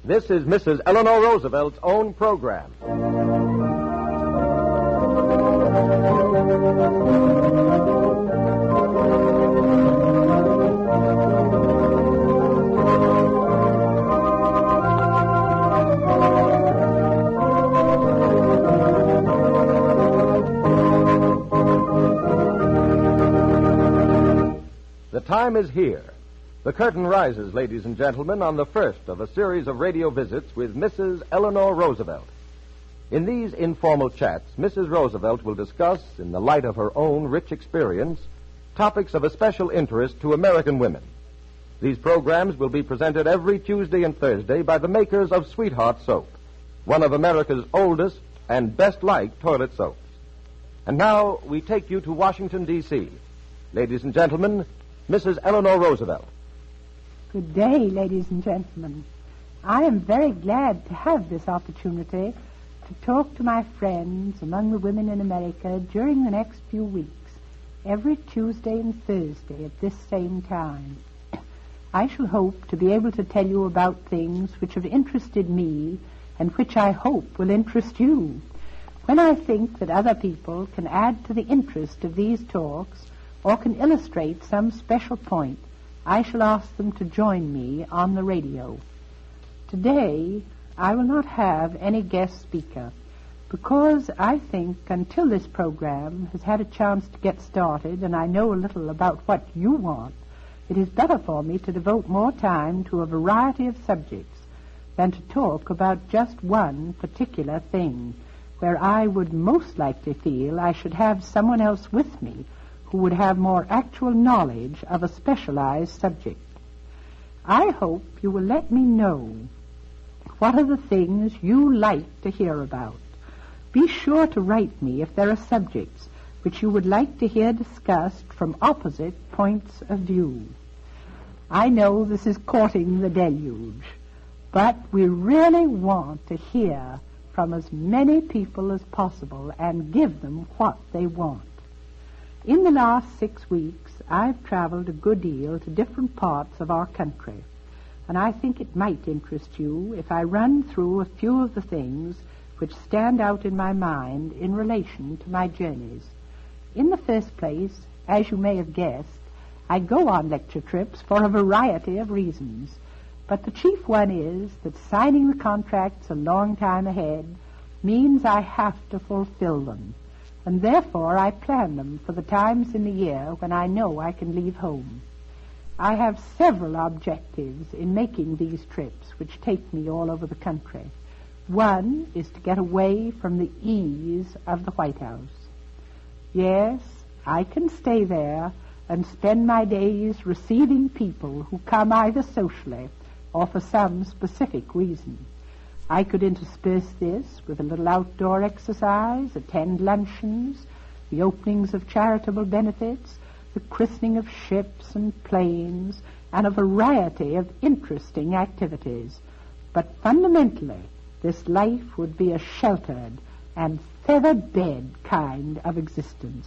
This is Mrs. Eleanor Roosevelt's own program. The time is here. The curtain rises, ladies and gentlemen, on the first of a series of radio visits with Mrs. Eleanor Roosevelt. In these informal chats, Mrs. Roosevelt will discuss, in the light of her own rich experience, topics of especial interest to American women. These programs will be presented every Tuesday and Thursday by the makers of Sweetheart Soap, one of America's oldest and best-liked toilet soaps. And now we take you to Washington, D.C. Ladies and gentlemen, Mrs. Eleanor Roosevelt. Good day, ladies and gentlemen. I am very glad to have this opportunity to talk to my friends among the women in America during the next few weeks, every Tuesday and Thursday at this same time. I shall hope to be able to tell you about things which have interested me and which I hope will interest you. When I think that other people can add to the interest of these talks or can illustrate some special point, I shall ask them to join me on the radio. Today, I will not have any guest speaker because I think until this program has had a chance to get started and I know a little about what you want, it is better for me to devote more time to a variety of subjects than to talk about just one particular thing where I would most likely feel I should have someone else with me who would have more actual knowledge of a specialized subject. I hope you will let me know what are the things you like to hear about. Be sure to write me if there are subjects which you would like to hear discussed from opposite points of view. I know this is courting the deluge, but we really want to hear from as many people as possible and give them what they want. In the last 6 weeks, I've traveled a good deal to different parts of our country, and I think it might interest you if I run through a few of the things which stand out in my mind in relation to my journeys. In the first place, as you may have guessed, I go on lecture trips for a variety of reasons, but the chief one is that signing the contracts a long time ahead means I have to fulfill them, and therefore I plan them for the times in the year when I know I can leave home. I have several objectives in making these trips which take me all over the country. One is to get away from the ease of the White House. Yes, I can stay there and spend my days receiving people who come either socially or for some specific reason. I could intersperse this with a little outdoor exercise, attend luncheons, the openings of charitable benefits, the christening of ships and planes, and a variety of interesting activities. But fundamentally, this life would be a sheltered and feather-bed kind of existence.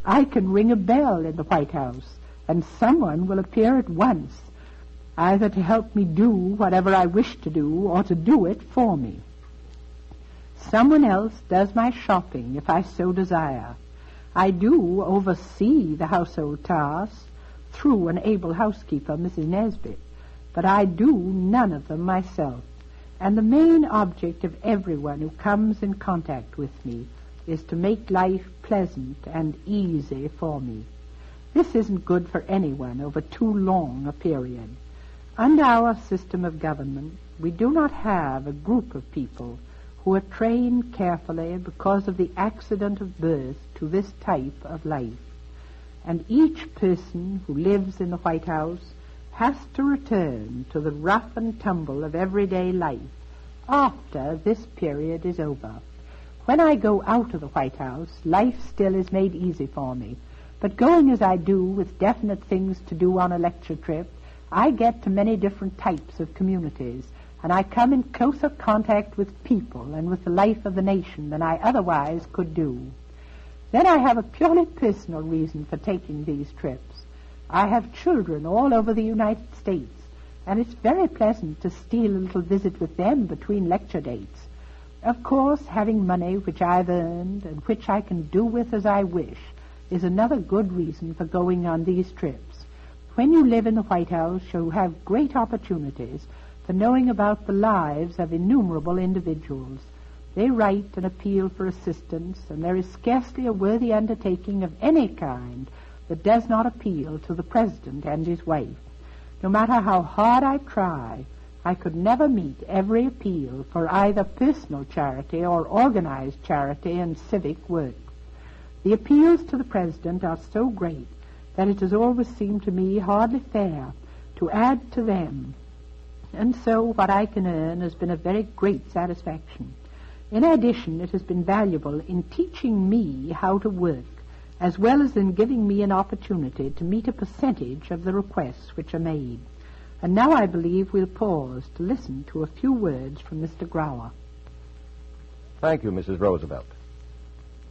I can ring a bell in the White House, and someone will appear at once, either to help me do whatever I wish to do or to do it for me. Someone else does my shopping if I so desire. I do oversee the household tasks through an able housekeeper, Mrs. Nesbit, but I do none of them myself. And the main object of everyone who comes in contact with me is to make life pleasant and easy for me. This isn't good for anyone over too long a period. Under our system of government, we do not have a group of people who are trained carefully because of the accident of birth to this type of life. And each person who lives in the White House has to return to the rough and tumble of everyday life after this period is over. When I go out of the White House, life still is made easy for me. But going as I do with definite things to do on a lecture trip, I get to many different types of communities, and I come in closer contact with people and with the life of the nation than I otherwise could do. Then I have a purely personal reason for taking these trips. I have children all over the United States, and it's very pleasant to steal a little visit with them between lecture dates. Of course, having money which I've earned and which I can do with as I wish is another good reason for going on these trips. When you live in the White House, you have great opportunities for knowing about the lives of innumerable individuals. They write and appeal for assistance, and there is scarcely a worthy undertaking of any kind that does not appeal to the President and his wife. No matter how hard I try, I could never meet every appeal for either personal charity or organized charity and civic work. The appeals to the President are so great that it has always seemed to me hardly fair to add to them, and so what I can earn has been a very great satisfaction. In addition, it has been valuable in teaching me how to work, as well as in giving me an opportunity to meet a percentage of the requests which are made. And now I believe we'll pause to listen to a few words from Mr. Grower. Thank you, Mrs. Roosevelt.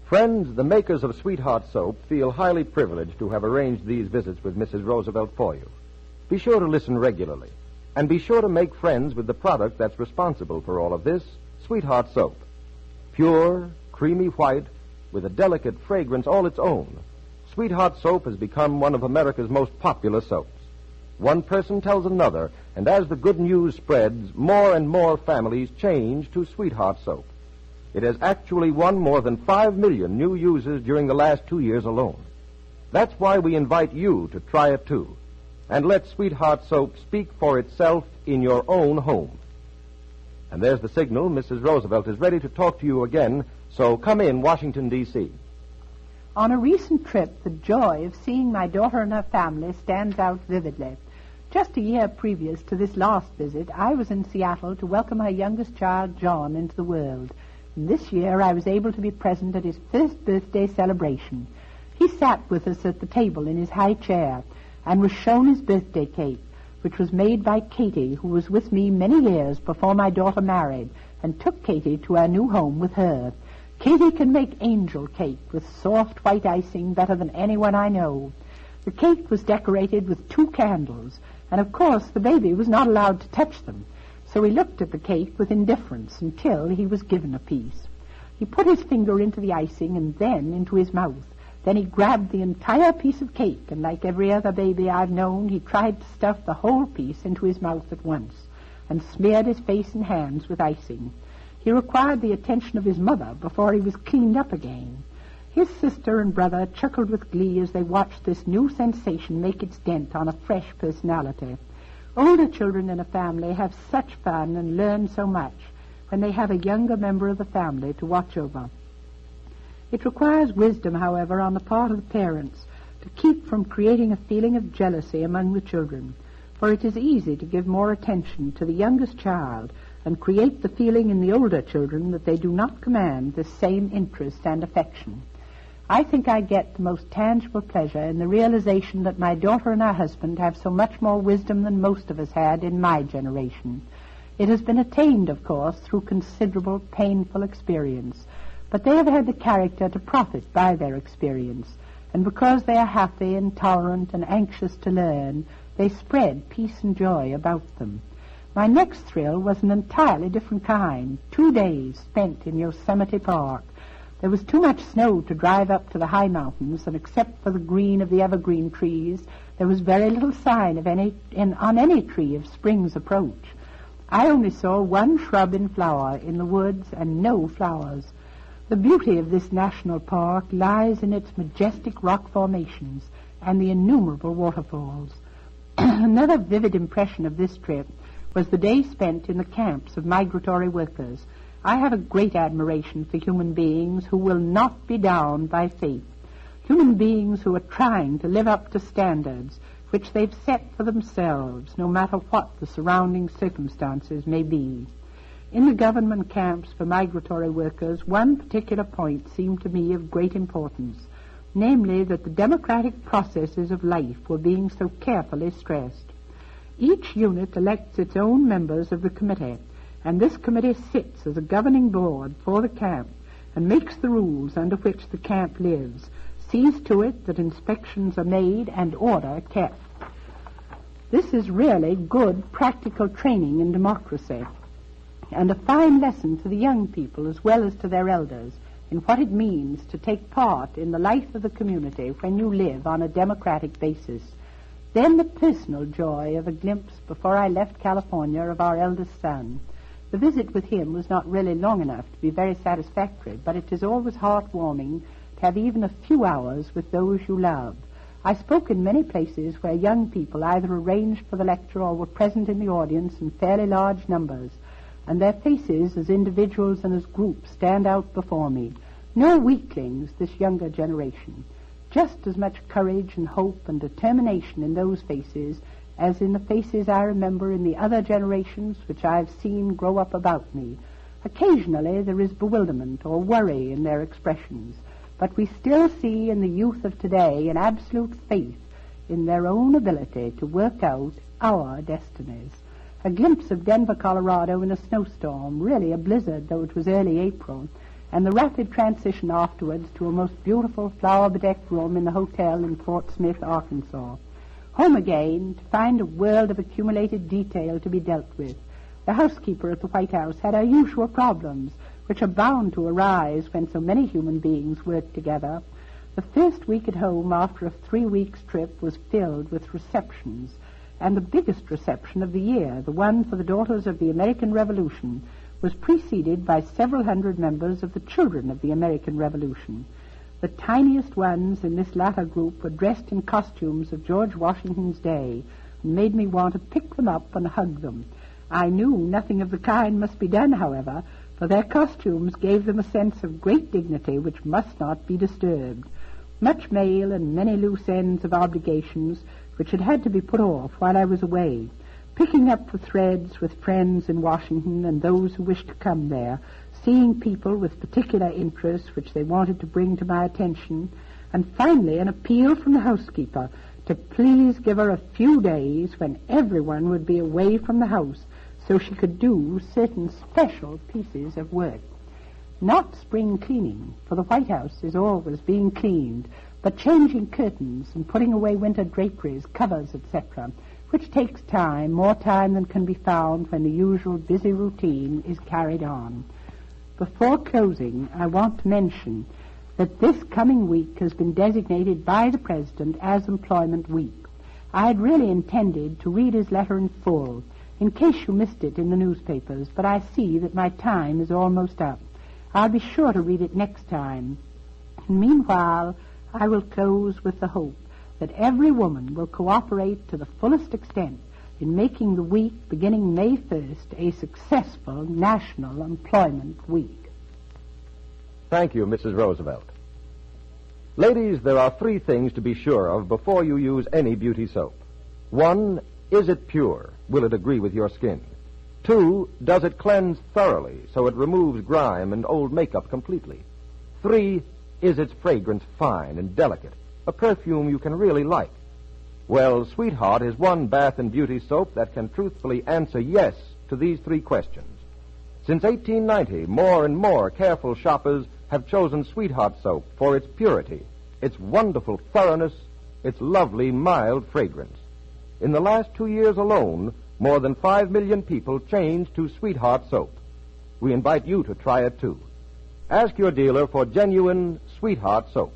Friends, the makers of Sweetheart Soap feel highly privileged to have arranged these visits with Mrs. Roosevelt for you. Be sure to listen regularly, and be sure to make friends with the product that's responsible for all of this, Sweetheart Soap. Pure, creamy white, with a delicate fragrance all its own, Sweetheart Soap has become one of America's most popular soaps. One person tells another, and as the good news spreads, more and more families change to Sweetheart Soap. It has actually won more than 5 million new users during the last 2 years alone. That's why we invite you to try it too, and let Sweetheart Soap speak for itself in your own home. And there's the signal. Mrs. Roosevelt is ready to talk to you again, so come in, Washington, D.C. On a recent trip, the joy of seeing my daughter and her family stands out vividly. Just a year previous to this last visit, I was in Seattle to welcome her youngest child, John, into the world. And this year, I was able to be present at his first birthday celebration. He sat with us at the table in his high chair and was shown his birthday cake, which was made by Katie, who was with me many years before my daughter married and took Katie to our new home with her. Katie can make angel cake with soft white icing better than anyone I know. The cake was decorated with 2 candles, and of course the baby was not allowed to touch them, so he looked at the cake with indifference until he was given a piece. He put his finger into the icing and then into his mouth. Then he grabbed the entire piece of cake, and like every other baby I've known, he tried to stuff the whole piece into his mouth at once and smeared his face and hands with icing. He required the attention of his mother before he was cleaned up again. His sister and brother chuckled with glee as they watched this new sensation make its dent on a fresh personality. Older children in a family have such fun and learn so much when they have a younger member of the family to watch over. It requires wisdom, however, on the part of the parents to keep from creating a feeling of jealousy among the children, for it is easy to give more attention to the youngest child and create the feeling in the older children that they do not command the same interest and affection. I think I get the most tangible pleasure in the realization that my daughter and her husband have so much more wisdom than most of us had in my generation. It has been attained, of course, through considerable painful experience, but they have had the character to profit by their experience, and because they are happy and tolerant and anxious to learn, they spread peace and joy about them. My next thrill was an entirely different kind. 2 days spent in Yosemite Park. There was too much snow to drive up to the high mountains, and except for the green of the evergreen trees, there was very little sign of on any tree of spring's approach. I only saw 1 shrub in flower in the woods and no flowers. The beauty of this national park lies in its majestic rock formations and the innumerable waterfalls. Another vivid impression of this trip was the day spent in the camps of migratory workers. I have a great admiration for human beings who will not be downed by fate, human beings who are trying to live up to standards which they've set for themselves, no matter what the surrounding circumstances may be. In the government camps for migratory workers, one particular point seemed to me of great importance, namely that the democratic processes of life were being so carefully stressed. Each unit elects its own members of the committee, and this committee sits as a governing board for the camp and makes the rules under which the camp lives, sees to it that inspections are made and order kept. This is really good practical training in democracy, and a fine lesson to the young people as well as to their elders in what it means to take part in the life of the community when you live on a democratic basis. Then the personal joy of a glimpse before I left California of our eldest son. The visit with him was not really long enough to be very satisfactory, but it is always heartwarming to have even a few hours with those you love. I spoke in many places where young people either arranged for the lecture or were present in the audience in fairly large numbers, and their faces as individuals and as groups stand out before me. No weaklings, this younger generation. Just as much courage and hope and determination in those faces as in the faces I remember in the other generations which I have seen grow up about me. Occasionally there is bewilderment or worry in their expressions, but we still see in the youth of today an absolute faith in their own ability to work out our destinies. A glimpse of Denver, Colorado in a snowstorm, really a blizzard, though it was early April, and the rapid transition afterwards to a most beautiful flower-bedecked room in the hotel in Fort Smith, Arkansas. Home again to find a world of accumulated detail to be dealt with. The housekeeper at the White House had her usual problems, which are bound to arise when so many human beings work together. The first week at home after a 3 weeks trip was filled with receptions, and the biggest reception of the year, the one for the Daughters of the American Revolution, was preceded by several hundred members of the Children of the American Revolution. The tiniest ones in this latter group were dressed in costumes of George Washington's day and made me want to pick them up and hug them. I knew nothing of the kind must be done, however, for their costumes gave them a sense of great dignity which must not be disturbed. Much mail and many loose ends of obligations which had to be put off while I was away. Picking up the threads with friends in Washington and those who wished to come there, seeing people with particular interests which they wanted to bring to my attention, and finally an appeal from the housekeeper to please give her a few days when everyone would be away from the house so she could do certain special pieces of work. Not spring cleaning, for the White House is always being cleaned, but changing curtains and putting away winter draperies, covers, etc., which takes time, more time than can be found when the usual busy routine is carried on. Before closing, I want to mention that this coming week has been designated by the President as Employment Week. I had really intended to read his letter in full, in case you missed it in the newspapers, but I see that my time is almost up. I'll be sure to read it next time. And meanwhile, I will close with the hope that every woman will cooperate to the fullest extent in making the week beginning May 1st a successful National Employment Week. Thank you, Mrs. Roosevelt. Ladies, there are 3 things to be sure of before you use any beauty soap. 1, is it pure? Will it agree with your skin? 2, does it cleanse thoroughly so it removes grime and old makeup completely? 3, is its fragrance fine and delicate, a perfume you can really like? Well, Sweetheart is one bath and beauty soap that can truthfully answer yes to these 3 questions. Since 1890, more and more careful shoppers have chosen Sweetheart soap for its purity, its wonderful thoroughness, its lovely, mild fragrance. In the last 2 years alone, more than 5 million people changed to Sweetheart soap. We invite you to try it, too. Ask your dealer for genuine Sweetheart soap.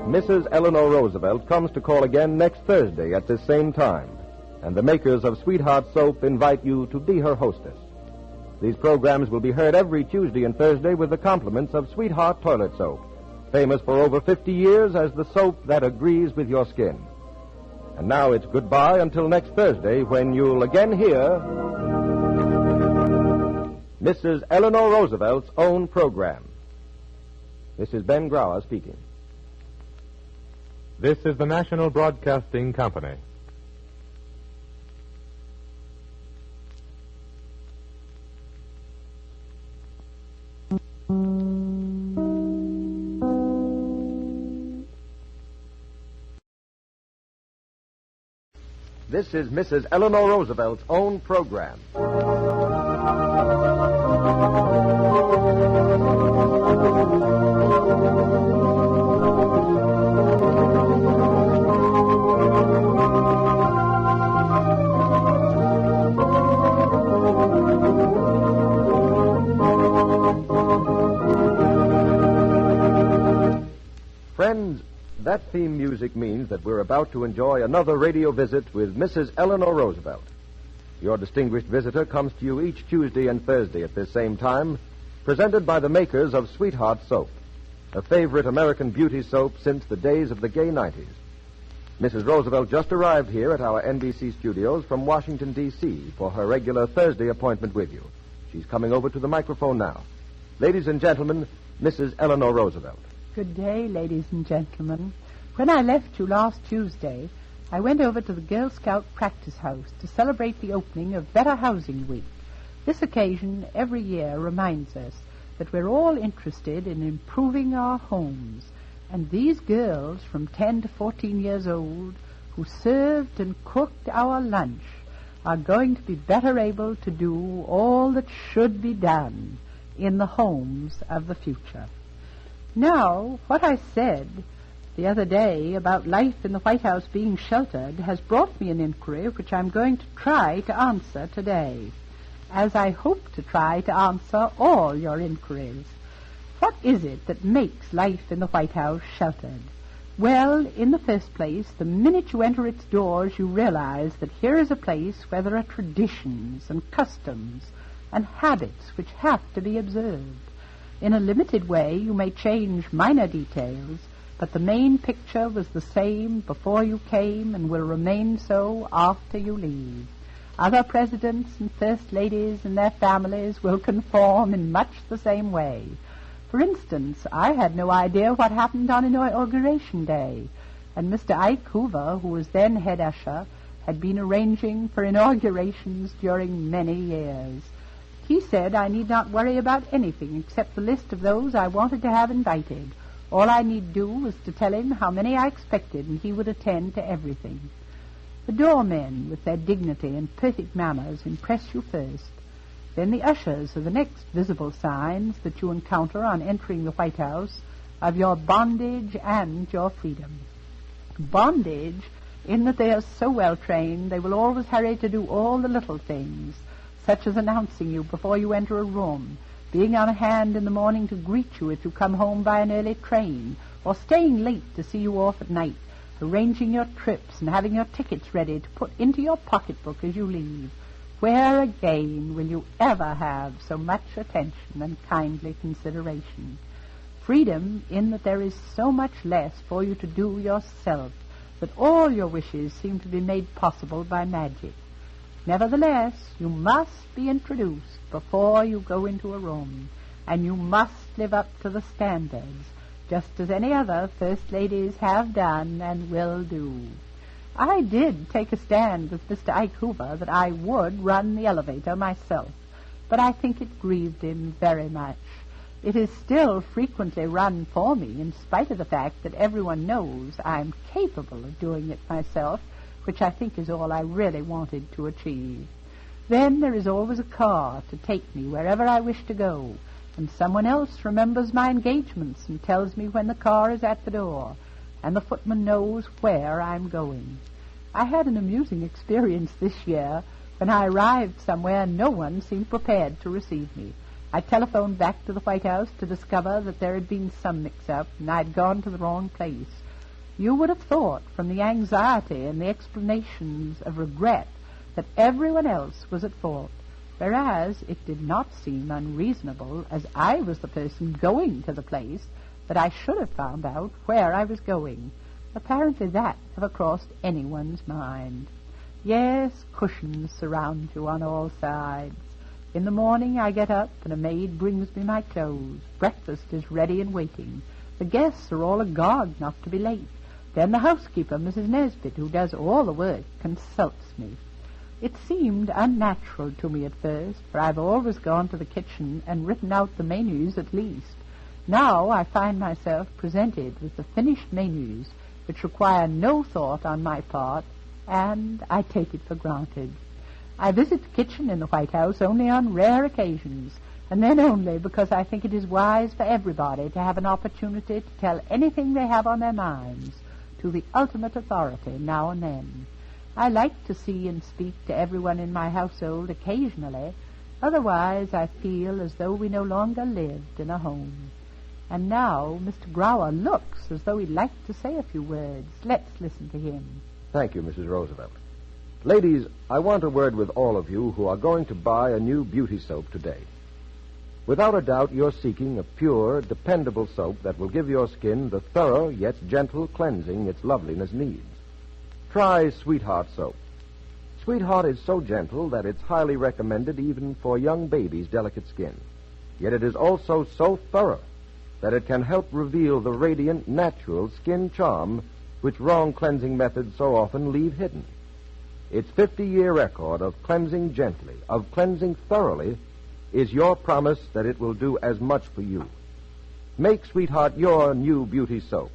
Mrs. Eleanor Roosevelt comes to call again next Thursday at this same time, and the makers of Sweetheart Soap invite you to be her hostess. These programs will be heard every Tuesday and Thursday with the compliments of Sweetheart Toilet Soap, famous for over 50 years as the soap that agrees with your skin. And now it's goodbye until next Thursday when you'll again hear Mrs. Eleanor Roosevelt's own program. This is Ben Grauer speaking. This is the National Broadcasting Company. This is Mrs. Eleanor Roosevelt's own program. Friends, that theme music means that we're about to enjoy another radio visit with Mrs. Eleanor Roosevelt. Your distinguished visitor comes to you each Tuesday and Thursday at this same time, presented by the makers of Sweetheart Soap, a favorite American beauty soap since the days of the gay 90s. Mrs. Roosevelt just arrived here at our NBC studios from Washington, D.C. for her regular Thursday appointment with you. She's coming over to the microphone now. Ladies and gentlemen, Mrs. Eleanor Roosevelt. Good day, ladies and gentlemen. When I left you last Tuesday, I went over to the Girl Scout practice house to celebrate the opening of Better Housing Week. This occasion every year reminds us that we're all interested in improving our homes, and these girls from 10 to 14 years old who served and cooked our lunch are going to be better able to do all that should be done in the homes of the future. Now, what I said the other day about life in the White House being sheltered has brought me an inquiry which I'm going to try to answer today, as I hope to try to answer all your inquiries. What is it that makes life in the White House sheltered? Well, in the first place, the minute you enter its doors, you realize that here is a place where there are traditions and customs and habits which have to be observed. In a limited way, you may change minor details, but the main picture was the same before you came and will remain so after you leave. Other presidents and first ladies and their families will conform in much the same way. For instance, I had no idea what happened on Inauguration Day, and Mr. Ike Hoover, who was then head usher, had been arranging for inaugurations during many years. He said I need not worry about anything except the list of those I wanted to have invited. All I need do was to tell him how many I expected, and he would attend to everything. The doormen, with their dignity and perfect manners, impress you first. Then the ushers are the next visible signs that you encounter on entering the White House of your bondage and your freedom. Bondage, in that they are so well trained, they will always hurry to do all the little things, such as announcing you before you enter a room, being on hand in the morning to greet you if you come home by an early train, or staying late to see you off at night, arranging your trips and having your tickets ready to put into your pocketbook as you leave. Where again will you ever have so much attention and kindly consideration? Freedom, in that there is so much less for you to do yourself, that all your wishes seem to be made possible by magic. Nevertheless, you must be introduced before you go into a room, and you must live up to the standards, just as any other first ladies have done and will do. I did take a stand with Mr. Ike Hoover that I would run the elevator myself, but I think it grieved him very much. It is still frequently run for me, in spite of the fact that everyone knows I'm capable of doing it myself, which I think is all I really wanted to achieve. Then there is always a car to take me wherever I wish to go, and someone else remembers my engagements and tells me when the car is at the door, and the footman knows where I'm going. I had an amusing experience this year. When I arrived somewhere, no one seemed prepared to receive me. I telephoned back to the White House to discover that there had been some mix-up, and I'd gone to the wrong place. You would have thought, from the anxiety and the explanations of regret, that everyone else was at fault, whereas it did not seem unreasonable, as I was the person going to the place, that I should have found out where I was going. Apparently that never crossed anyone's mind. Yes, cushions surround you on all sides. In the morning I get up and a maid brings me my clothes. Breakfast is ready and waiting. The guests are all agog not to be late. Then the housekeeper, Mrs. Nesbit, who does all the work, consults me. It seemed unnatural to me at first, for I've always gone to the kitchen and written out the menus at least. Now I find myself presented with the finished menus, which require no thought on my part, and I take it for granted. I visit the kitchen in the White House only on rare occasions, and then only because I think it is wise for everybody to have an opportunity to tell anything they have on their minds to the ultimate authority now and then. I like to see and speak to everyone in my household occasionally, otherwise I feel as though we no longer lived in a home. And now Mr. Grower looks as though he'd like to say a few words. Let's listen to him. Thank you, Mrs. Roosevelt. Ladies, I want a word with all of you who are going to buy a new beauty soap today. Without a doubt, you're seeking a pure, dependable soap that will give your skin the thorough yet gentle cleansing its loveliness needs. Try Sweetheart soap. Sweetheart is so gentle that it's highly recommended even for young babies' delicate skin. Yet it is also so thorough that it can help reveal the radiant, natural skin charm which wrong cleansing methods so often leave hidden. Its 50-year record of cleansing gently, of cleansing thoroughly, is your promise that it will do as much for you. Make Sweetheart your new beauty soap.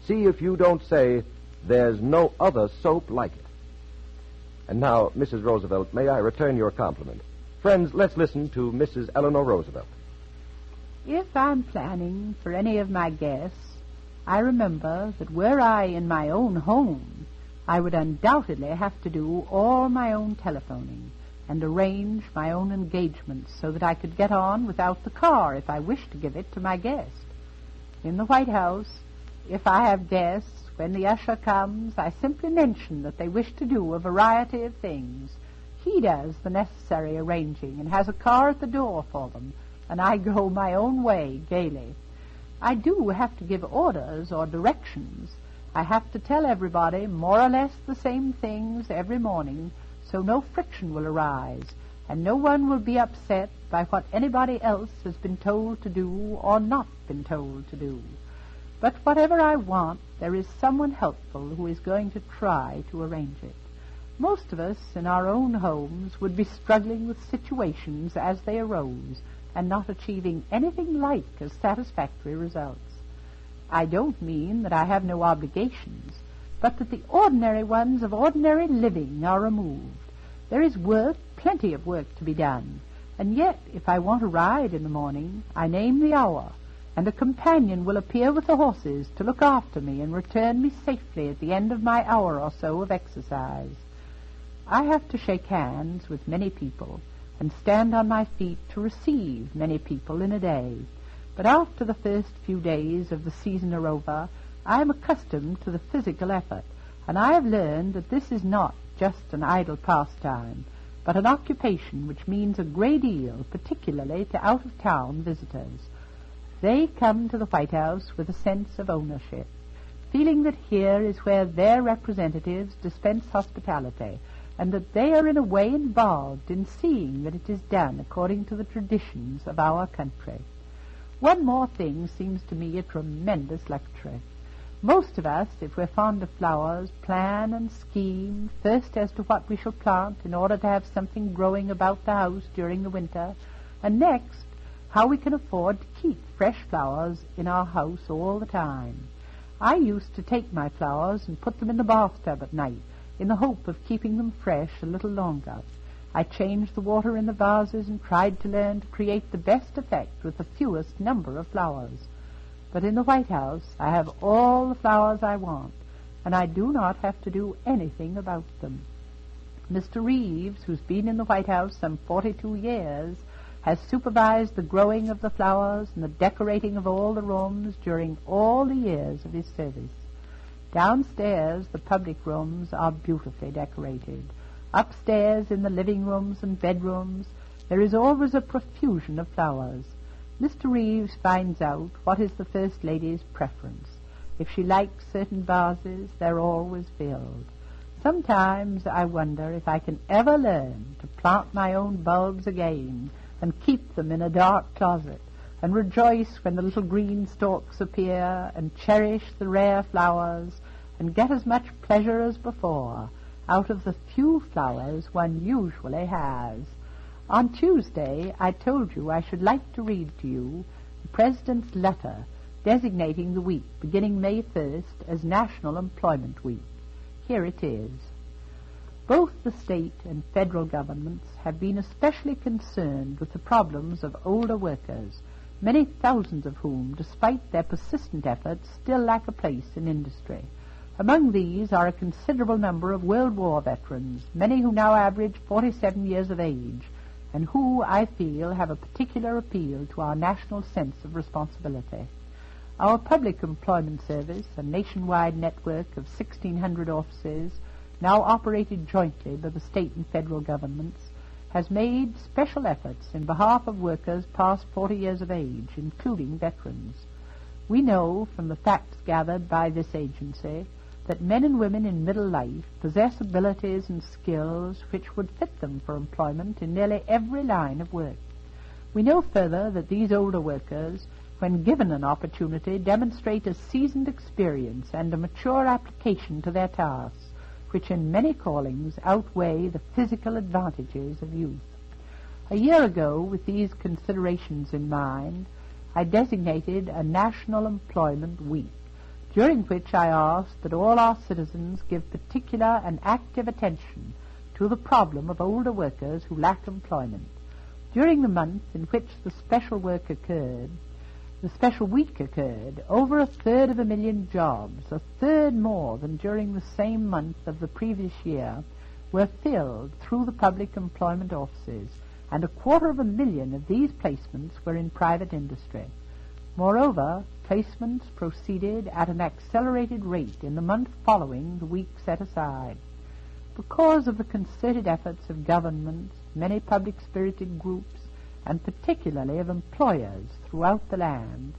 See if you don't say, "There's no other soap like it." And now, Mrs. Roosevelt, may I return your compliment? Friends, let's listen to Mrs. Eleanor Roosevelt. If I'm planning for any of my guests, I remember that were I in my own home, I would undoubtedly have to do all my own telephoning and arrange my own engagements so that I could get on without the car if I wished to give it to my guest. In the White House, if I have guests, when the usher comes, I simply mention that they wish to do a variety of things. He does the necessary arranging and has a car at the door for them, and I go my own way gaily. I do have to give orders or directions. I have to tell everybody more or less the same things every morning, so no friction will arise, and no one will be upset by what anybody else has been told to do or not been told to do. But whatever I want, there is someone helpful who is going to try to arrange it. Most of us in our own homes would be struggling with situations as they arose and not achieving anything like as satisfactory results. I don't mean that I have no obligations, but that the ordinary ones of ordinary living are removed. There is work, plenty of work to be done, and yet if I want a ride in the morning, I name the hour, and a companion will appear with the horses to look after me and return me safely at the end of my hour or so of exercise. I have to shake hands with many people and stand on my feet to receive many people in a day. But after the first few days of the season are over, I am accustomed to the physical effort, and I have learned that this is not just an idle pastime, but an occupation which means a great deal, particularly to out-of-town visitors. They come to the White House with a sense of ownership, feeling that here is where their representatives dispense hospitality, and that they are in a way involved in seeing that it is done according to the traditions of our country. One more thing seems to me a tremendous luxury. Most of us, if we're fond of flowers, plan and scheme first as to what we shall plant in order to have something growing about the house during the winter, and next, how we can afford to keep fresh flowers in our house all the time. I used to take my flowers and put them in the bathtub at night in the hope of keeping them fresh a little longer. I changed the water in the vases and tried to learn to create the best effect with the fewest number of flowers. But in the White House, I have all the flowers I want, and I do not have to do anything about them. Mr. Reeves, who's been in the White House some 42 years, has supervised the growing of the flowers and the decorating of all the rooms during all the years of his service. Downstairs, the public rooms are beautifully decorated. Upstairs, in the living rooms and bedrooms, there is always a profusion of flowers. Mr. Reeves finds out what is the First Lady's preference. If she likes certain vases, they're always filled. Sometimes I wonder if I can ever learn to plant my own bulbs again and keep them in a dark closet, and rejoice when the little green stalks appear, and cherish the rare flowers, and get as much pleasure as before out of the few flowers one usually has. On Tuesday, I told you I should like to read to you the President's letter designating the week beginning May 1st as National Employment Week. Here it is. Both the state and federal governments have been especially concerned with the problems of older workers, many thousands of whom, despite their persistent efforts, still lack a place in industry. Among these are a considerable number of World War veterans, many who now average 47 years of age, and who, I feel, have a particular appeal to our national sense of responsibility. Our Public Employment Service, a nationwide network of 1,600 offices, now operated jointly by the state and federal governments, has made special efforts in behalf of workers past 40 years of age, including veterans. We know from the facts gathered by this agency that men and women in middle life possess abilities and skills which would fit them for employment in nearly every line of work. We know further that these older workers, when given an opportunity, demonstrate a seasoned experience and a mature application to their tasks, which in many callings outweigh the physical advantages of youth. A year ago, with these considerations in mind, I designated a National Employment Week, during which I asked that all our citizens give particular and active attention to the problem of older workers who lack employment. During the month in which the special week occurred, over 1/3 jobs, 1/3 more than during the same month of the previous year, were filled through the public employment offices, and 250,000 of these placements were in private industry. Moreover, placements proceeded at an accelerated rate in the month following the week set aside. Because of the concerted efforts of governments, many public-spirited groups, and particularly of employers throughout the land,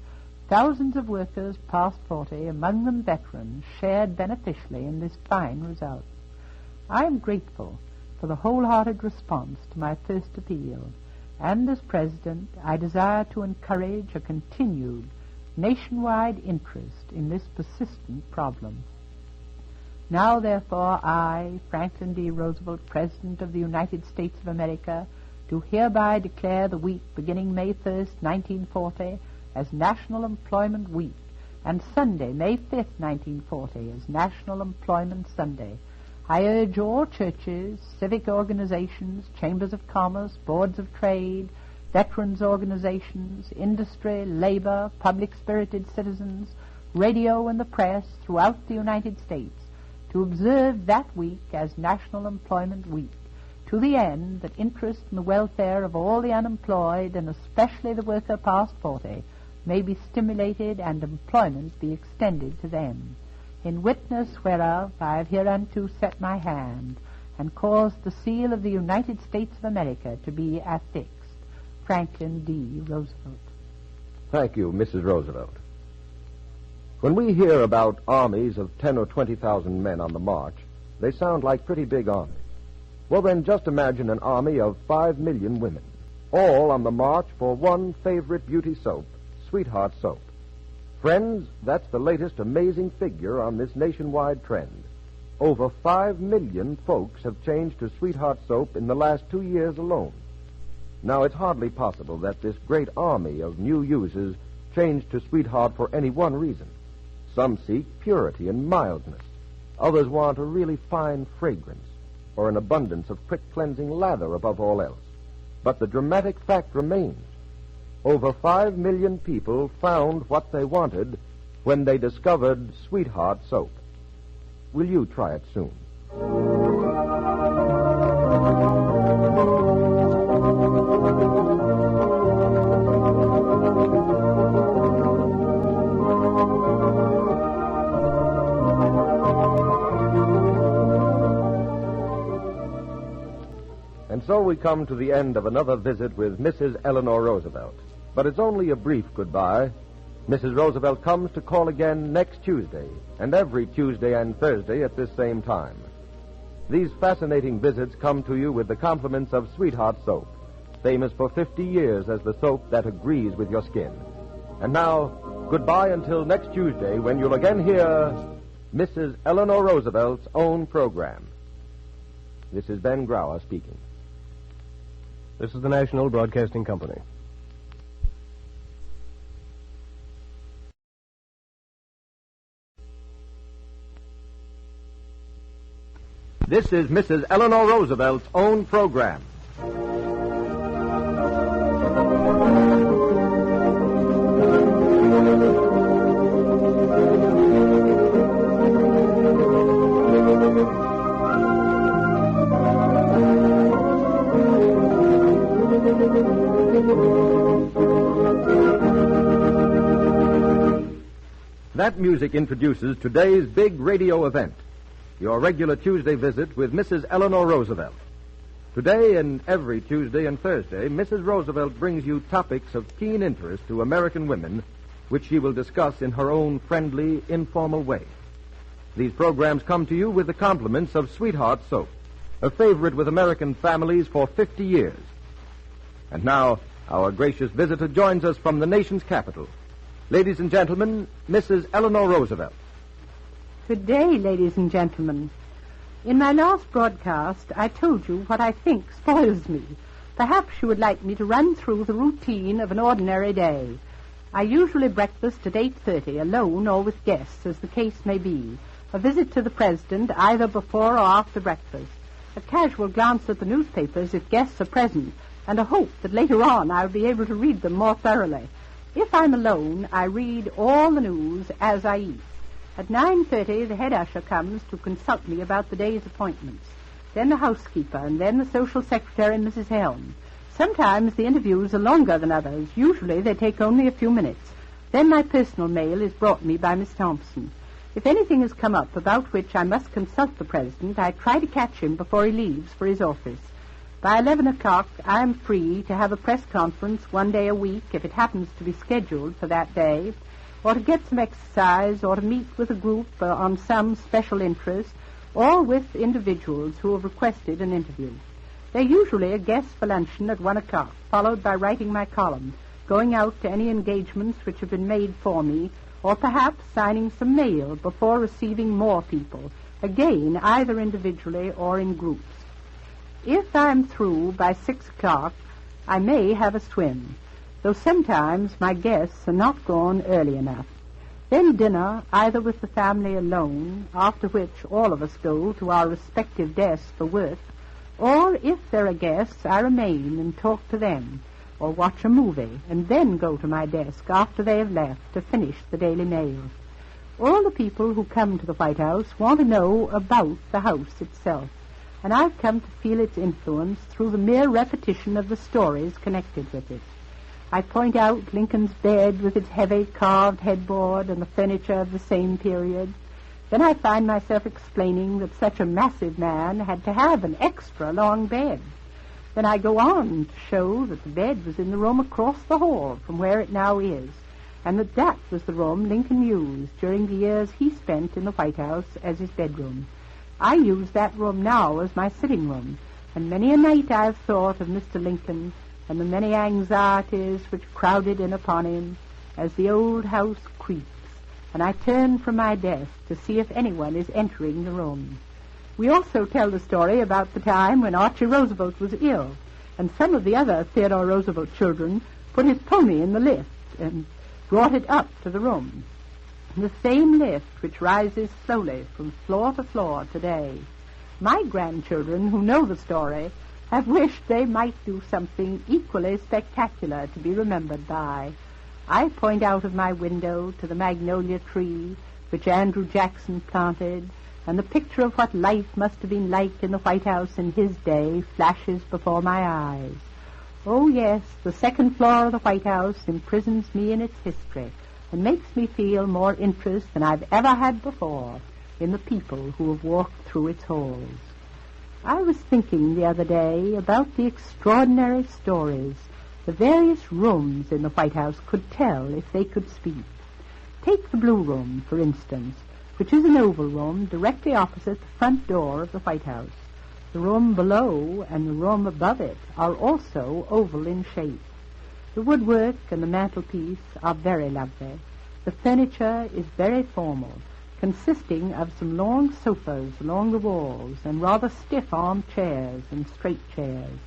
thousands of workers past 40, among them veterans, shared beneficially in this fine result. I am grateful for the wholehearted response to my first appeal, and as President, I desire to encourage a continued nationwide interest in this persistent problem. Now, therefore, I, Franklin D. Roosevelt, President of the United States of America, do hereby declare the week beginning May 1st, 1940, as National Employment Week, and Sunday, May 5th, 1940, as National Employment Sunday. I urge all churches, civic organizations, chambers of commerce, boards of trade, veterans organizations, industry, labor, public-spirited citizens, radio and the press throughout the United States to observe that week as National Employment Week, to the end that interest in the welfare of all the unemployed, and especially the worker past 40, may be stimulated and employment be extended to them. In witness whereof I have hereunto set my hand, and caused the seal of the United States of America to be affixed. Franklin D. Roosevelt. Thank you, Mrs. Roosevelt. When we hear about armies of 10 or 20,000 men on the march, they sound like pretty big armies. Well, then just imagine an army of 5 million women, all on the march for one favorite beauty soap, Sweetheart Soap. Friends, that's the latest amazing figure on this nationwide trend. Over 5 million folks have changed to Sweetheart Soap in the last 2 years alone. Now, it's hardly possible that this great army of new users changed to Sweetheart for any one reason. Some seek purity and mildness. Others want a really fine fragrance, or an abundance of quick-cleansing lather above all else. But the dramatic fact remains. Over 5 million people found what they wanted when they discovered Sweetheart Soap. Will you try it soon? And so we come to the end of another visit with Mrs. Eleanor Roosevelt. But it's only a brief goodbye. Mrs. Roosevelt comes to call again next Tuesday, and every Tuesday and Thursday at this same time. These fascinating visits come to you with the compliments of Sweetheart Soap, famous for 50 years as the soap that agrees with your skin. And now, goodbye until next Tuesday, when you'll again hear Mrs. Eleanor Roosevelt's own program. This is Ben Grauer speaking. This is the National Broadcasting Company. This is Mrs. Eleanor Roosevelt's own program. That music introduces today's big radio event, your regular Tuesday visit with Mrs. Eleanor Roosevelt. Today and every Tuesday and Thursday, Mrs. Roosevelt brings you topics of keen interest to American women, which she will discuss in her own friendly, informal way. These programs come to you with the compliments of Sweetheart Soap, a favorite with American families for 50 years. And now, our gracious visitor joins us from the nation's capital. Ladies and gentlemen, Mrs. Eleanor Roosevelt. Good day, ladies and gentlemen. In my last broadcast, I told you what I think spoils me. Perhaps you would like me to run through the routine of an ordinary day. I usually breakfast at 8:30, alone or with guests, as the case may be. A visit to the President, either before or after breakfast. A casual glance at the newspapers if guests are present, and a hope that later on I'll be able to read them more thoroughly. If I'm alone, I read all the news as I eat. At 9:30, the head usher comes to consult me about the day's appointments. Then the housekeeper, and then the social secretary, Mrs. Helm. Sometimes the interviews are longer than others. Usually they take only a few minutes. Then my personal mail is brought me by Miss Thompson. If anything has come up about which I must consult the President, I try to catch him before he leaves for his office. By 11 o'clock, I am free to have a press conference one day a week, if it happens to be scheduled for that day, or to get some exercise, or to meet with a group on some special interest, or with individuals who have requested an interview. They're usually a guest for luncheon at 1 o'clock, followed by writing my column, going out to any engagements which have been made for me, or perhaps signing some mail before receiving more people, again, either individually or in groups. If I'm through by 6 o'clock, I may have a swim, though sometimes my guests are not gone early enough. Then dinner, either with the family alone, after which all of us go to our respective desks for work, or if there are guests, I remain and talk to them, or watch a movie, and then go to my desk after they have left to finish the Daily Mail. All the people who come to the White House want to know about the house itself, and I've come to feel its influence through the mere repetition of the stories connected with it. I point out Lincoln's bed with its heavy carved headboard and the furniture of the same period. Then I find myself explaining that such a massive man had to have an extra long bed. Then I go on to show that the bed was in the room across the hall from where it now is, and that was the room Lincoln used during the years he spent in the White House as his bedroom. I use that room now as my sitting room, and many a night I have thought of Mr. Lincoln and the many anxieties which crowded in upon him as the old house creaks, and I turn from my desk to see if anyone is entering the room. We also tell the story about the time when Archie Roosevelt was ill, and some of the other Theodore Roosevelt children put his pony in the lift and brought it up to the room. The same lift which rises slowly from floor to floor today. My grandchildren, who know the story, have wished they might do something equally spectacular to be remembered by. I point out of my window to the magnolia tree which Andrew Jackson planted, and the picture of what life must have been like in the White House in his day flashes before my eyes. Oh, yes, the second floor of the White House imprisons me in its history, and makes me feel more interest than I've ever had before in the people who have walked through its halls. I was thinking the other day about the extraordinary stories the various rooms in the White House could tell if they could speak. Take the Blue Room, for instance, which is an oval room directly opposite the front door of the White House. The room below and the room above it are also oval in shape. The woodwork and the mantelpiece are very lovely. The furniture is very formal, consisting of some long sofas along the walls and rather stiff armchairs and straight chairs.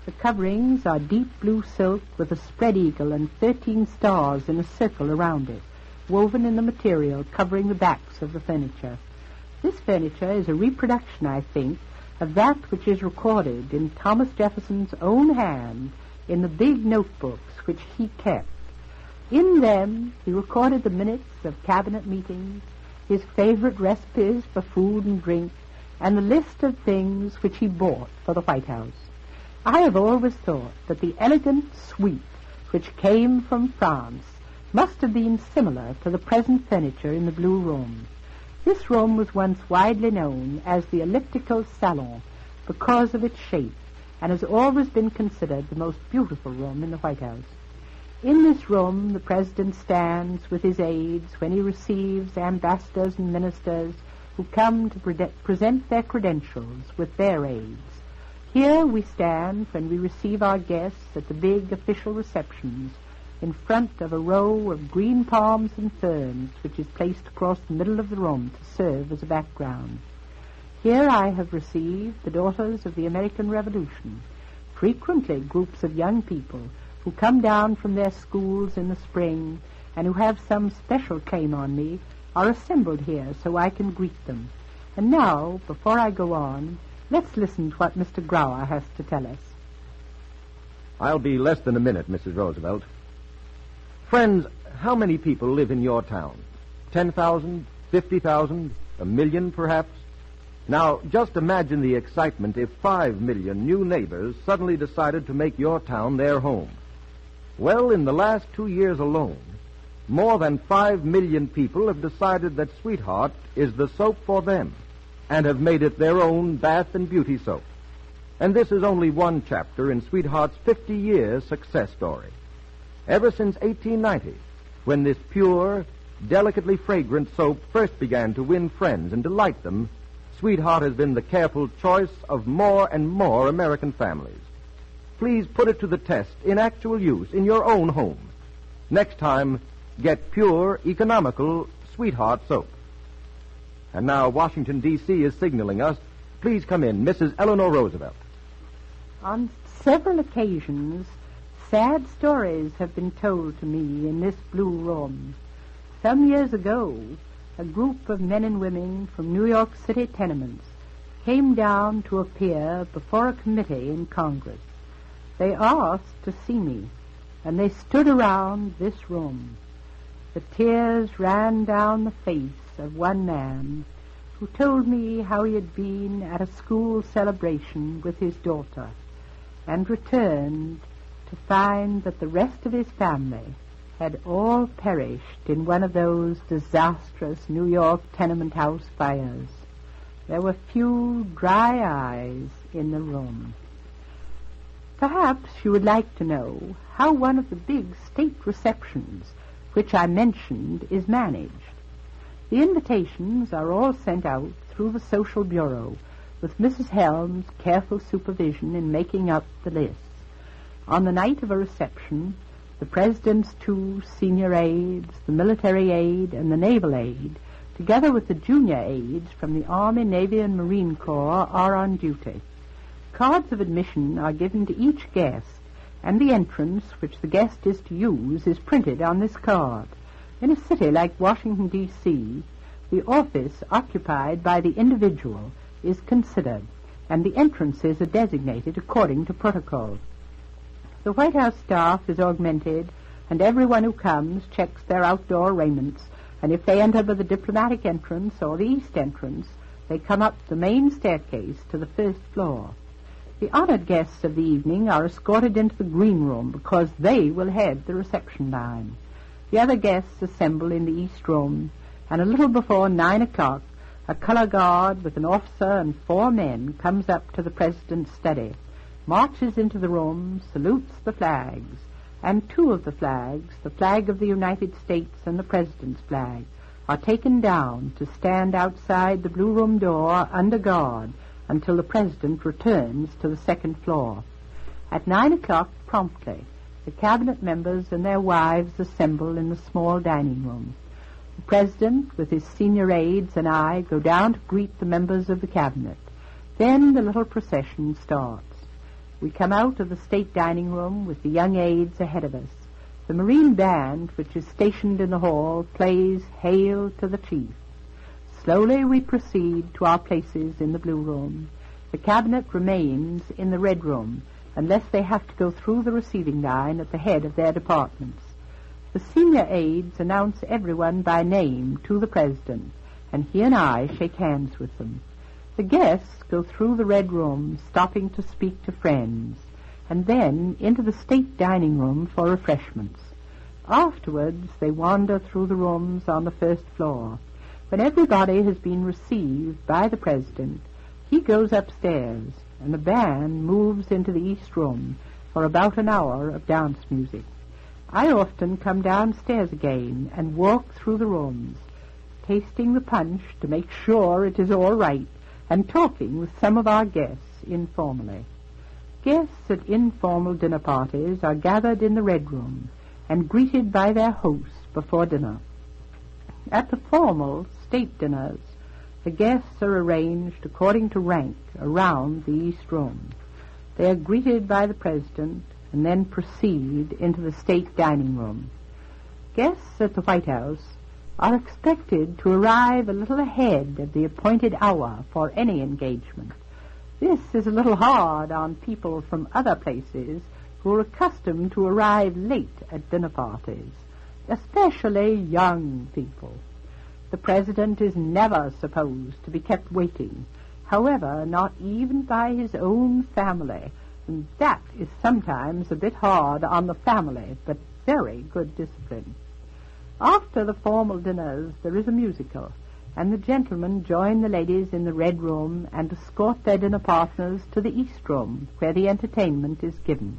The coverings are deep blue silk with a spread eagle and 13 stars in a circle around it, woven in the material covering the backs of the furniture. This furniture is a reproduction, I think, of that which is recorded in Thomas Jefferson's own hand in the big notebooks which he kept. In them he recorded the minutes of cabinet meetings, his favorite recipes for food and drink, and the list of things which he bought for the White House. I have always thought that the elegant suite which came from France must have been similar to the present furniture in the Blue Room. This room was once widely known as the elliptical salon because of its shape, and has always been considered the most beautiful room in the White House. In this room the President stands with his aides when he receives ambassadors and ministers who come to present their credentials with their aides. Here we stand when we receive our guests at the big official receptions in front of a row of green palms and ferns which is placed across the middle of the room to serve as a background. Here I have received the daughters of the American Revolution, frequently groups of young people who come down from their schools in the spring and who have some special claim on me are assembled here so I can greet them. And now, before I go on, let's listen to what Mr. Grauer has to tell us. I'll be less than a minute, Mrs. Roosevelt. Friends, how many people live in your town? 10,000, 50,000, 1,000,000 perhaps? Now, just imagine the excitement if 5 million new neighbors suddenly decided to make your town their home. Well, in the last 2 years alone, more than 5 million people have decided that Sweetheart is the soap for them and have made it their own bath and beauty soap. And this is only one chapter in Sweetheart's 50-year success story. Ever since 1890, when this pure, delicately fragrant soap first began to win friends and delight them, Sweetheart has been the careful choice of more and more American families. Please put it to the test in actual use in your own home. Next time, get pure, economical Sweetheart soap. And now Washington, D.C. is signaling us. Please come in, Mrs. Eleanor Roosevelt. On several occasions, sad stories have been told to me in this Blue Room. Some years ago, a group of men and women from New York City tenements came down to appear before a committee in Congress. They asked to see me, and they stood around this room. The tears ran down the face of one man who told me how he had been at a school celebration with his daughter and returned to find that the rest of his family had all perished in one of those disastrous New York tenement house fires. There were few dry eyes in the room. Perhaps you would like to know how one of the big state receptions which I mentioned is managed. The invitations are all sent out through the Social Bureau, with Mrs. Helm's careful supervision in making up the lists. On the night of a reception, the President's 2 senior aides, the military aide, and the naval aide, together with the junior aides from the Army, Navy, and Marine Corps, are on duty. Cards of admission are given to each guest, and the entrance which the guest is to use is printed on this card. In a city like Washington, D.C., the office occupied by the individual is considered, and the entrances are designated according to protocol. The White House staff is augmented, and everyone who comes checks their outdoor raiments, and if they enter by the diplomatic entrance or the east entrance, they come up the main staircase to the first floor. The honored guests of the evening are escorted into the green room because they will head the reception line. The other guests assemble in the east room, and a little before 9 o'clock, a color guard with an officer and 4 men comes up to the President's study, marches into the room, salutes the flags, and 2 of the flags, the flag of the United States and the President's flag, are taken down to stand outside the Blue Room door under guard until the President returns to the second floor. At 9 o'clock promptly, the cabinet members and their wives assemble in the small dining room. The President, with his senior aides, and I go down to greet the members of the cabinet. Then the little procession starts. We come out of the state dining room with the young aides ahead of us. The Marine band, which is stationed in the hall, plays Hail to the Chief. Slowly we proceed to our places in the blue room. The cabinet remains in the red room, unless they have to go through the receiving line at the head of their departments. The senior aides announce everyone by name to the president, and he and I shake hands with them. The guests go through the red room, stopping to speak to friends, and then into the state dining room for refreshments. Afterwards, they wander through the rooms on the first floor. When everybody has been received by the president, he goes upstairs, and the band moves into the east room for about an hour of dance music. I often come downstairs again and walk through the rooms, tasting the punch to make sure it is all right, and talking with some of our guests informally. Guests at informal dinner parties are gathered in the red room and greeted by their hosts before dinner. At the formal state dinners, the guests are arranged according to rank around the east room. They are greeted by the president and then proceed into the state dining room. Guests at the White House are expected to arrive a little ahead of the appointed hour for any engagement. This is a little hard on people from other places who are accustomed to arrive late at dinner parties, especially young people. The president is never supposed to be kept waiting, however, not even by his own family, and that is sometimes a bit hard on the family, but very good discipline. After the formal dinners, there is a musical, and the gentlemen join the ladies in the red room and escort their dinner partners to the east room, where the entertainment is given.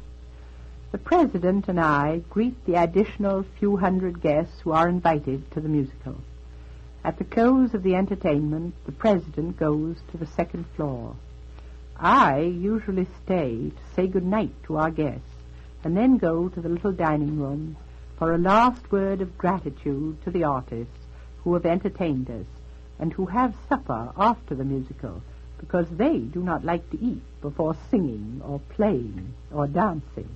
The president and I greet the additional few hundred guests who are invited to the musical. At the close of the entertainment, the president goes to the second floor. I usually stay to say good night to our guests, and then go to the little dining room for a last word of gratitude to the artists who have entertained us, and who have supper after the musical, because they do not like to eat before singing or playing or dancing.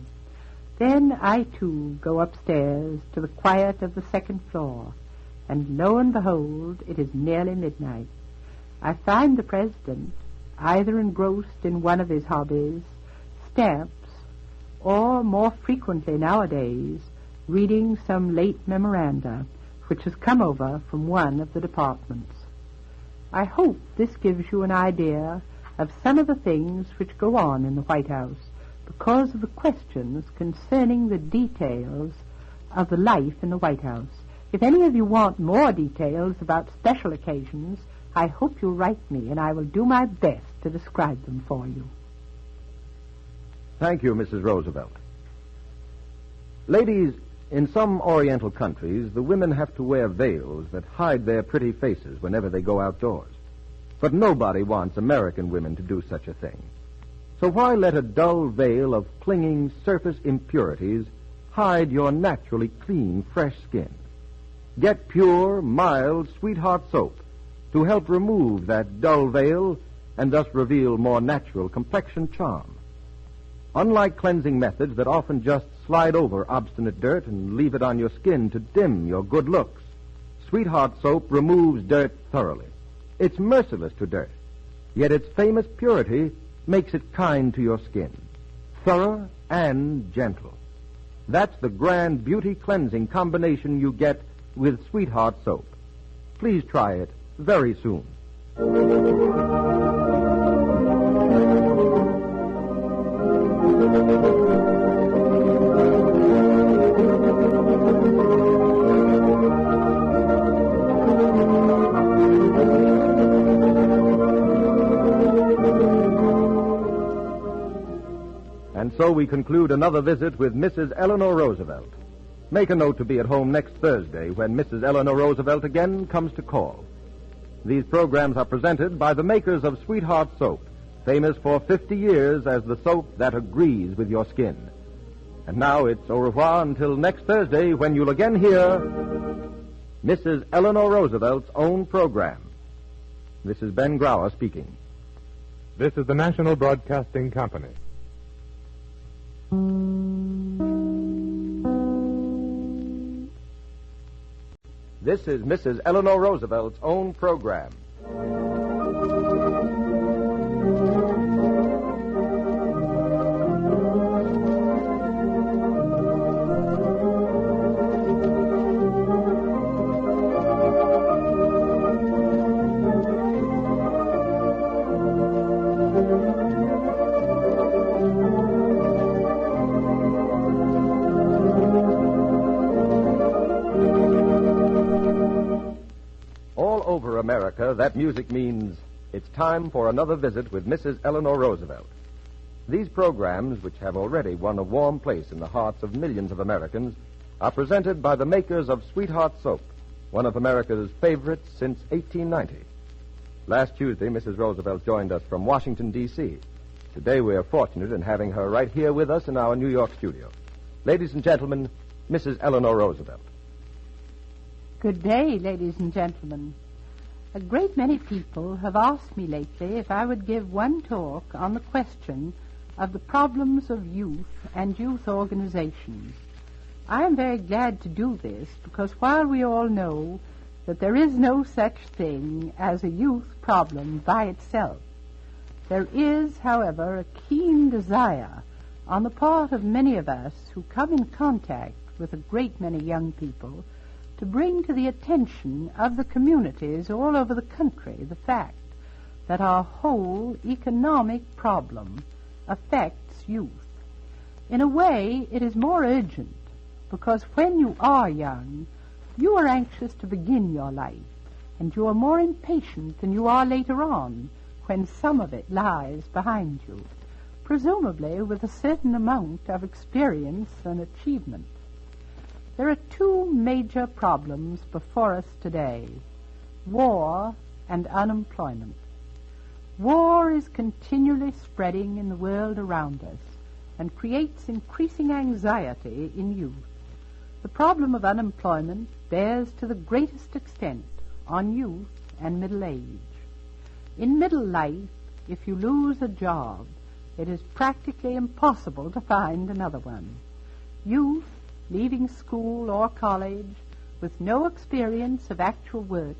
Then I, too, go upstairs to the quiet of the second floor, and lo and behold, it is nearly midnight. I find the president either engrossed in one of his hobbies, stamps, or more frequently nowadays, reading some late memoranda which has come over from one of the departments. I hope this gives you an idea of some of the things which go on in the White House because of the questions concerning the details of the life in the White House. If any of you want more details about special occasions, I hope you'll write me, and I will do my best to describe them for you. Thank you, Mrs. Roosevelt. Ladies, in some Oriental countries, the women have to wear veils that hide their pretty faces whenever they go outdoors. But nobody wants American women to do such a thing. So why let a dull veil of clinging surface impurities hide your naturally clean, fresh skin? Get pure, mild, sweetheart soap to help remove that dull veil and thus reveal more natural complexion charm. Unlike cleansing methods that often just slide over obstinate dirt and leave it on your skin to dim your good looks, Sweetheart soap removes dirt thoroughly. It's merciless to dirt, yet its famous purity makes it kind to your skin, thorough and gentle. That's the grand beauty cleansing combination you get with Sweetheart soap. Please try it very soon. And so we conclude another visit with Mrs. Eleanor Roosevelt. Make a note to be at home next Thursday when Mrs. Eleanor Roosevelt again comes to call. These programs are presented by the makers of Sweetheart Soap, famous for 50 years as the soap that agrees with your skin. And now it's au revoir until next Thursday when you'll again hear Mrs. Eleanor Roosevelt's own program. This is Ben Grauer speaking. This is the National Broadcasting Company. This is Mrs. Eleanor Roosevelt's own program. Over America, that music means it's time for another visit with Mrs. Eleanor Roosevelt. These programs, which have already won a warm place in the hearts of millions of Americans, are presented by the makers of Sweetheart Soap, one of America's favorites since 1890. Last Tuesday, Mrs. Roosevelt joined us from Washington, D.C. Today, we are fortunate in having her right here with us in our New York studio. Ladies and gentlemen, Mrs. Eleanor Roosevelt. Good day, ladies and gentlemen. A great many people have asked me lately if I would give one talk on the question of the problems of youth and youth organizations. I am very glad to do this because while we all know that there is no such thing as a youth problem by itself, there is, however, a keen desire on the part of many of us who come in contact with a great many young people to bring to the attention of the communities all over the country the fact that our whole economic problem affects youth. In a way, it is more urgent because when you are young, you are anxious to begin your life, and you are more impatient than you are later on when some of it lies behind you, presumably with a certain amount of experience and achievement. There are two major problems before us today: war and unemployment. War is continually spreading in the world around us and creates increasing anxiety in youth. The problem of unemployment bears to the greatest extent on youth and middle age. In middle life, if you lose a job, it is practically impossible to find another one. Youth, leaving school or college with no experience of actual work,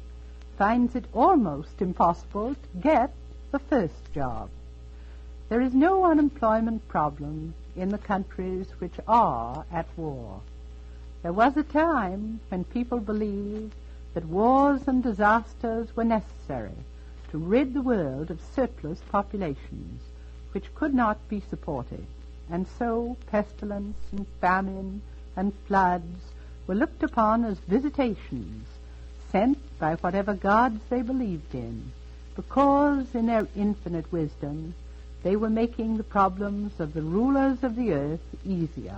finds it almost impossible to get the first job. There is no unemployment problem in the countries which are at war. There was a time when people believed that wars and disasters were necessary to rid the world of surplus populations which could not be supported, and so pestilence and famine and floods were looked upon as visitations sent by whatever gods they believed in, because in their infinite wisdom they were making the problems of the rulers of the earth easier.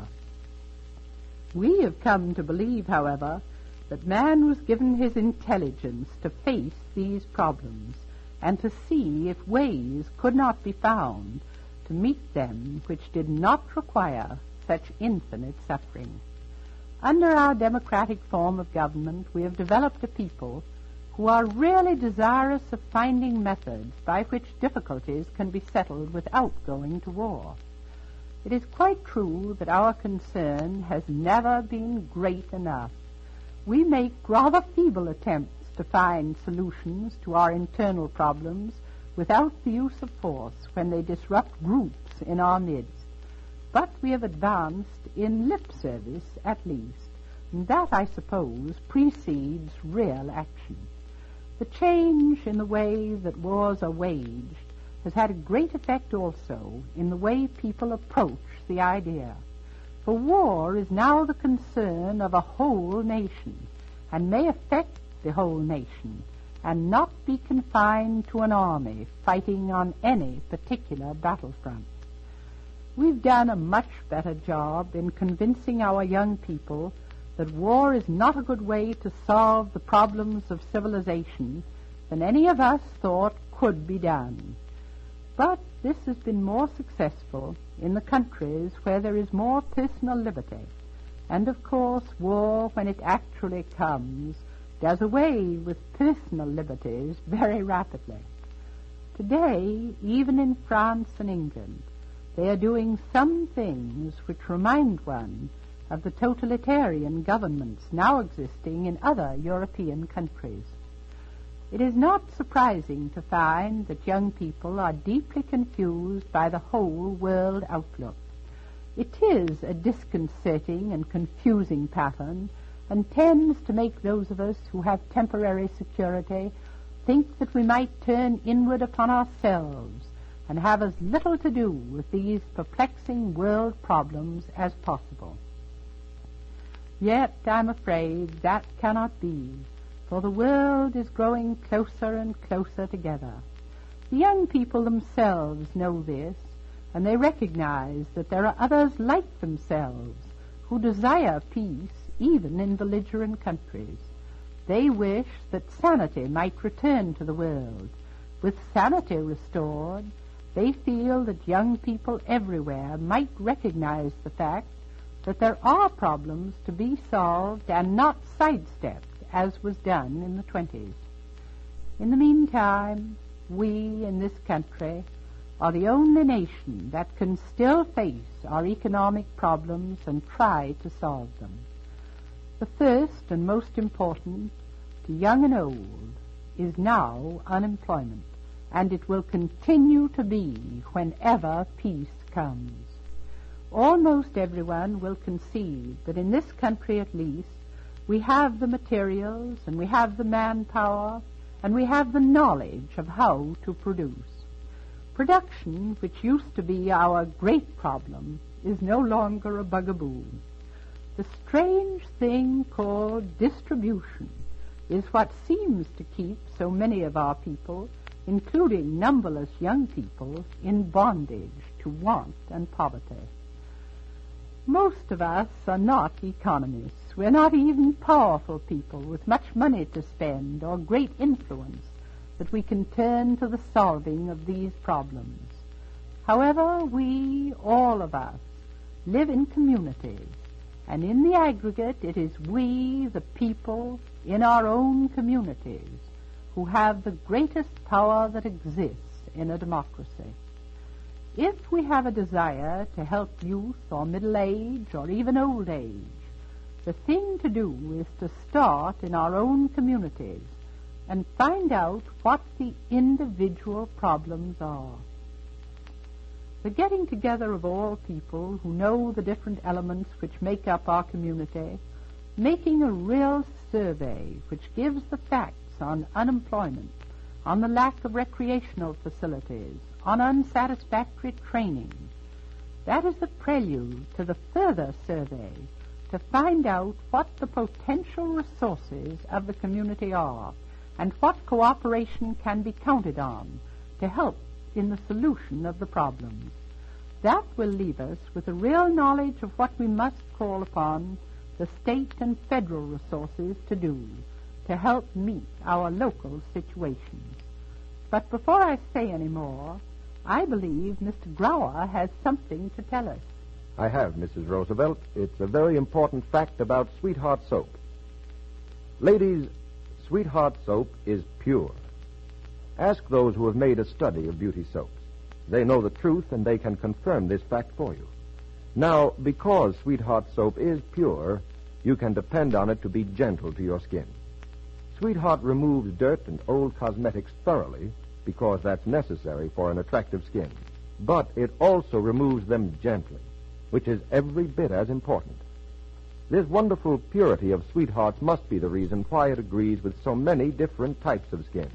We have come to believe, however, that man was given his intelligence to face these problems and to see if ways could not be found to meet them which did not require such infinite suffering. Under our democratic form of government, we have developed a people who are really desirous of finding methods by which difficulties can be settled without going to war. It is quite true that our concern has never been great enough. We make rather feeble attempts to find solutions to our internal problems without the use of force when they disrupt groups in our midst. But we have advanced in lip service at least, and that, I suppose, precedes real action. The change in the way that wars are waged has had a great effect also in the way people approach the idea. For war is now the concern of a whole nation, and may affect the whole nation, and not be confined to an army fighting on any particular battlefront. We've done a much better job in convincing our young people that war is not a good way to solve the problems of civilization than any of us thought could be done. But this has been more successful in the countries where there is more personal liberty. And of course, war, when it actually comes, does away with personal liberties very rapidly. Today, even in France and England, they are doing some things which remind one of the totalitarian governments now existing in other European countries. It is not surprising to find that young people are deeply confused by the whole world outlook. It is a disconcerting and confusing pattern, and tends to make those of us who have temporary security think that we might turn inward upon ourselves and have as little to do with these perplexing world problems as possible. Yet I'm afraid that cannot be, for the world is growing closer and closer together. The young people themselves know this, and they recognize that there are others like themselves who desire peace even in belligerent countries. They wish that sanity might return to the world. With sanity restored, they feel that young people everywhere might recognize the fact that there are problems to be solved and not sidestepped as was done in the 20s. In the meantime, we in this country are the only nation that can still face our economic problems and try to solve them. The first and most important to young and old is now unemployment, and it will continue to be whenever peace comes. Almost everyone will concede that in this country at least we have the materials and we have the manpower and we have the knowledge of how to produce. Production, which used to be our great problem, is no longer a bugaboo. The strange thing called distribution is what seems to keep so many of our people, including numberless young people, in bondage to want and poverty. Most of us are not economists. We're not even powerful people with much money to spend or great influence that we can turn to the solving of these problems. However, we, all of us, live in communities, and in the aggregate it is we, the people, in our own communities, who have the greatest power that exists in a democracy. If we have a desire to help youth or middle age or even old age, the thing to do is to start in our own communities and find out what the individual problems are. The getting together of all people who know the different elements which make up our community, making a real survey which gives the facts on unemployment, on the lack of recreational facilities, on unsatisfactory training. That is the prelude to the further survey to find out what the potential resources of the community are and what cooperation can be counted on to help in the solution of the problems. That will leave us with a real knowledge of what we must call upon the state and federal resources to do to help meet our local situations. But before I say any more, I believe Mr. Grower has something to tell us. I have, Mrs. Roosevelt. It's a very important fact about Sweetheart soap. Ladies, Sweetheart soap is pure. Ask those who have made a study of beauty soaps. They know the truth, and they can confirm this fact for you. Now, because Sweetheart soap is pure, you can depend on it to be gentle to your skin. Sweetheart removes dirt and old cosmetics thoroughly, because that's necessary for an attractive skin. But it also removes them gently, which is every bit as important. This wonderful purity of Sweethearts must be the reason why it agrees with so many different types of skin,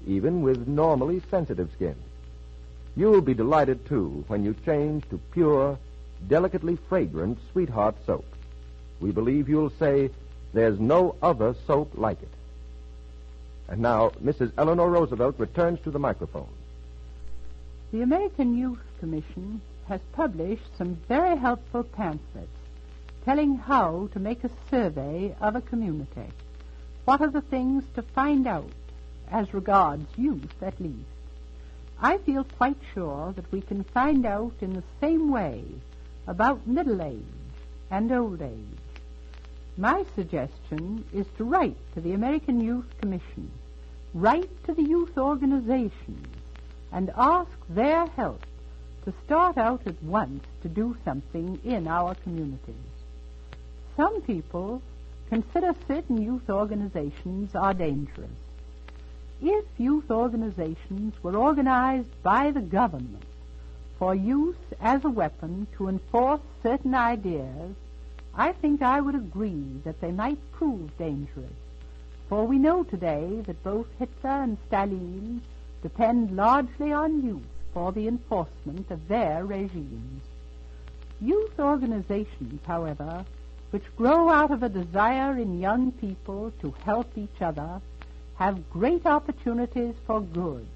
even with normally sensitive skin. You'll be delighted, too, when you change to pure, delicately fragrant Sweetheart soap. We believe you'll say, there's no other soap like it. And now, Mrs. Eleanor Roosevelt returns to the microphone. The American Youth Commission has published some very helpful pamphlets telling how to make a survey of a community. What are the things to find out, as regards youth at least? I feel quite sure that we can find out in the same way about middle age and old age. My suggestion is to write to the American Youth Commission, write to the youth organizations, and ask their help to start out at once to do something in our communities. Some people consider certain youth organizations are dangerous. If youth organizations were organized by the government for use as a weapon to enforce certain ideas, I think I would agree that they might prove dangerous. For we know today that both Hitler and Stalin depend largely on youth for the enforcement of their regimes. Youth organizations, however, which grow out of a desire in young people to help each other, have great opportunities for good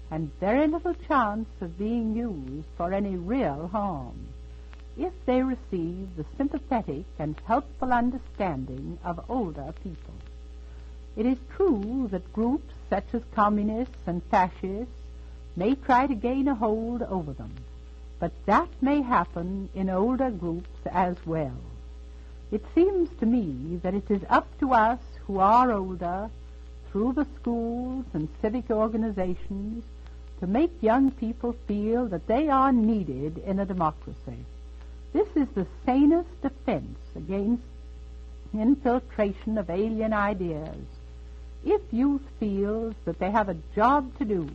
and very little chance of being used for any real harm if they receive the sympathetic and helpful understanding of older people. It is true that groups such as communists and fascists may try to gain a hold over them, but that may happen in older groups as well. It seems to me that it is up to us who are older, through the schools and civic organizations, to make young people feel that they are needed in a democracy. This is the sanest defense against infiltration of alien ideas. If youth feels that they have a job to do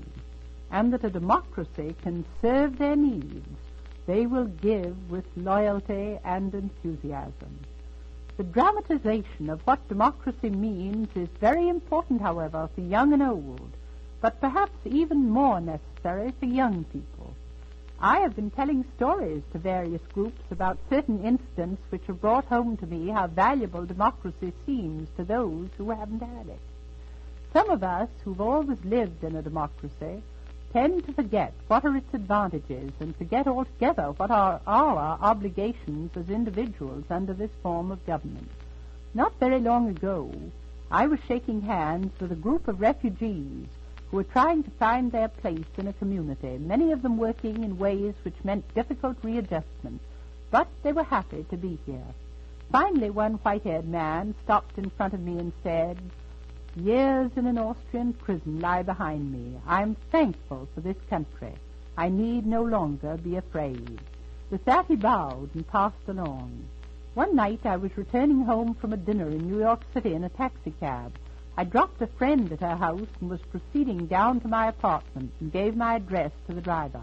and that a democracy can serve their needs, they will give with loyalty and enthusiasm. The dramatization of what democracy means is very important, however, for young and old, but perhaps even more necessary for young people. I have been telling stories to various groups about certain incidents which have brought home to me how valuable democracy seems to those who haven't had it. Some of us who've always lived in a democracy tend to forget what are its advantages and forget altogether what are our obligations as individuals under this form of government. Not very long ago, I was shaking hands with a group of refugees who were trying to find their place in a community, many of them working in ways which meant difficult readjustment, but they were happy to be here. Finally, one white-haired man stopped in front of me and said, "Years in an Austrian prison lie behind me. I am thankful for this country. I need no longer be afraid." With that he bowed and passed along. One night I was returning home from a dinner in New York City in a taxicab. I dropped a friend at her house and was proceeding down to my apartment and gave my address to the driver.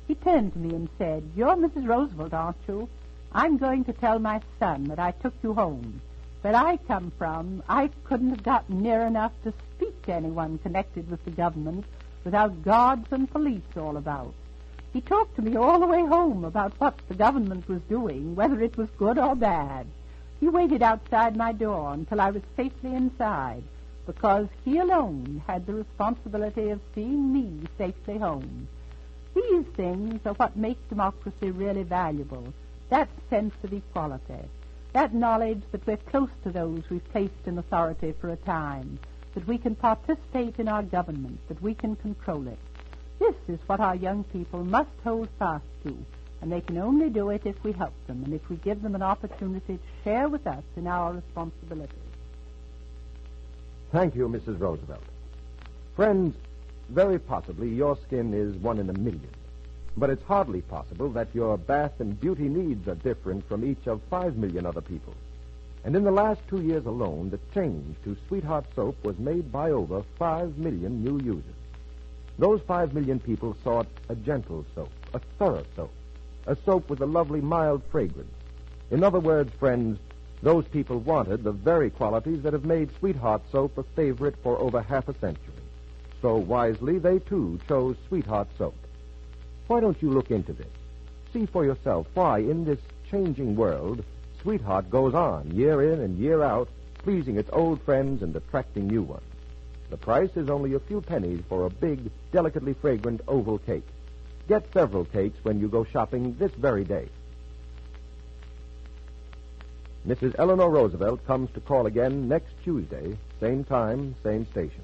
He turned to me and said, "You're Mrs. Roosevelt, aren't you? I'm going to tell my son that I took you home. Where I come from, I couldn't have gotten near enough to speak to anyone connected with the government without guards and police all about." He talked to me all the way home about what the government was doing, whether it was good or bad. He waited outside my door until I was safely inside, because he alone had the responsibility of seeing me safely home. These things are what make democracy really valuable, that sense of equality. That knowledge that we're close to those we've placed in authority for a time, that we can participate in our government, that we can control it. This is what our young people must hold fast to, and they can only do it if we help them and if we give them an opportunity to share with us in our responsibilities. Thank you, Mrs. Roosevelt. Friends, very possibly your skin is 1 in a million. But it's hardly possible that your bath and beauty needs are different from each of 5 million other people. And in the last 2 years alone, the change to Sweetheart soap was made by over 5 million new users. Those 5 million people sought a gentle soap, a thorough soap, a soap with a lovely mild fragrance. In other words, friends, those people wanted the very qualities that have made Sweetheart soap a favorite for over half a century. So wisely, they too chose Sweetheart soap. Why don't you look into this? See for yourself why, in this changing world, Sweetheart goes on, year in and year out, pleasing its old friends and attracting new ones. The price is only a few pennies for a big, delicately fragrant oval cake. Get several cakes when you go shopping this very day. Mrs. Eleanor Roosevelt comes to call again next Tuesday, same time, same station.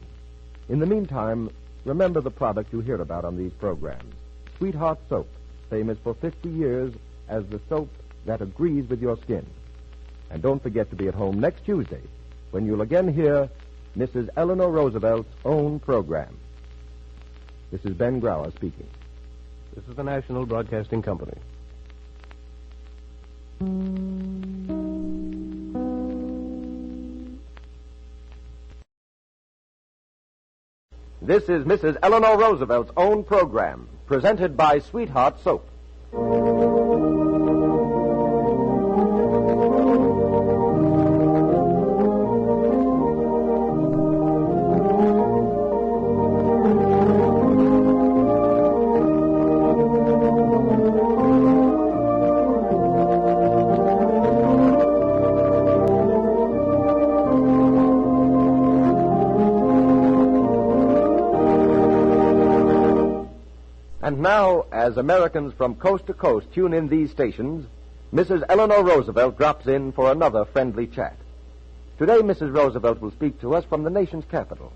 In the meantime, remember the product you hear about on these programs. Sweetheart soap, famous for 50 years as the soap that agrees with your skin. And don't forget to be at home next Tuesday, when you'll again hear Mrs. Eleanor Roosevelt's own program. This is Ben Grauer speaking. This is the National Broadcasting Company. This is Mrs. Eleanor Roosevelt's own program, presented by Sweetheart Soap. And now, as Americans from coast to coast tune in these stations, Mrs. Eleanor Roosevelt drops in for another friendly chat. Today, Mrs. Roosevelt will speak to us from the nation's capital.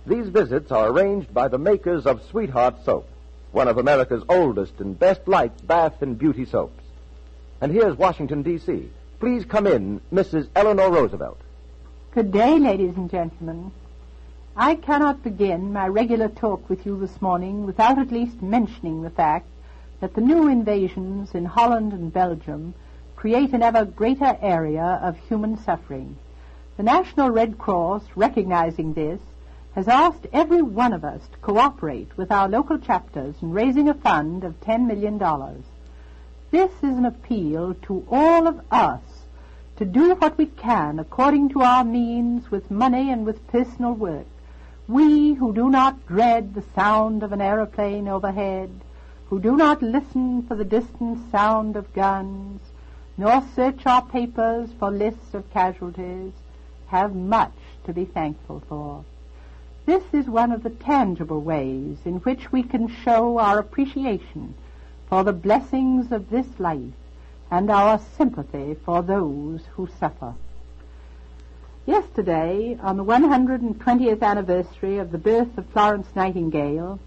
These visits are arranged by the makers of Sweetheart Soap, one of America's oldest and best-liked bath and beauty soaps. And here's Washington, D.C. Please come in, Mrs. Eleanor Roosevelt. Good day, ladies and gentlemen. I cannot begin my regular talk with you this morning without at least mentioning the fact that the new invasions in Holland and Belgium create an ever greater area of human suffering. The National Red Cross, recognizing this, has asked every one of us to cooperate with our local chapters in raising a fund of $10 million. This is an appeal to all of us to do what we can according to our means with money and with personal work. We who do not dread the sound of an aeroplane overhead, who do not listen for the distant sound of guns, nor search our papers for lists of casualties, have much to be thankful for. This is one of the tangible ways in which we can show our appreciation for the blessings of this life and our sympathy for those who suffer. Yesterday, on the 120th anniversary of the birth of Florence Nightingale,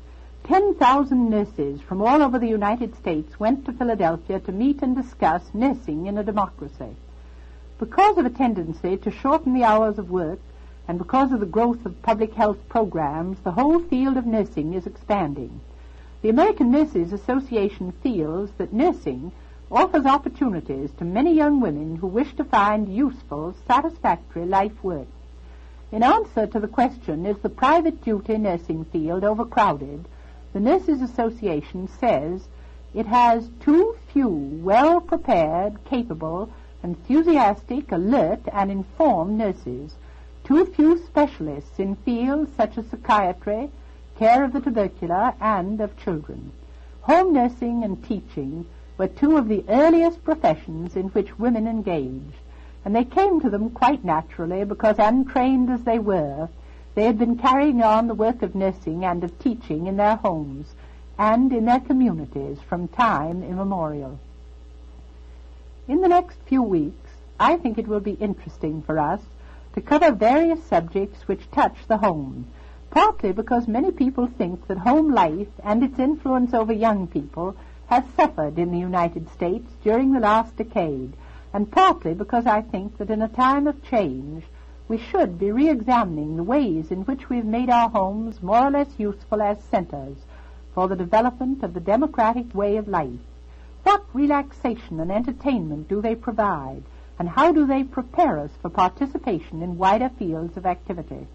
10,000 nurses from all over the United States went to Philadelphia to meet and discuss nursing in a democracy. Because of a tendency to shorten the hours of work and because of the growth of public health programs, the whole field of nursing is expanding. The American Nurses Association feels that nursing offers opportunities to many young women who wish to find useful, satisfactory life work. In answer to the question, is the private duty nursing field overcrowded, the Nurses Association says it has too few well-prepared, capable, enthusiastic, alert, and informed nurses, too few specialists in fields such as psychiatry, care of the tubercular, and of children. Home nursing and teaching were two of the earliest professions in which women engaged, and they came to them quite naturally because, untrained as they were, they had been carrying on the work of nursing and of teaching in their homes and in their communities from time immemorial. In the next few weeks, I think it will be interesting for us to cover various subjects which touch the home, partly because many people think that home life and its influence over young people has suffered in the United States during the last decade, and partly because I think that in a time of change we should be re-examining the ways in which we have made our homes more or less useful as centers for the development of the democratic way of life. What relaxation and entertainment do they provide, and how do they prepare us for participation in wider fields of activity?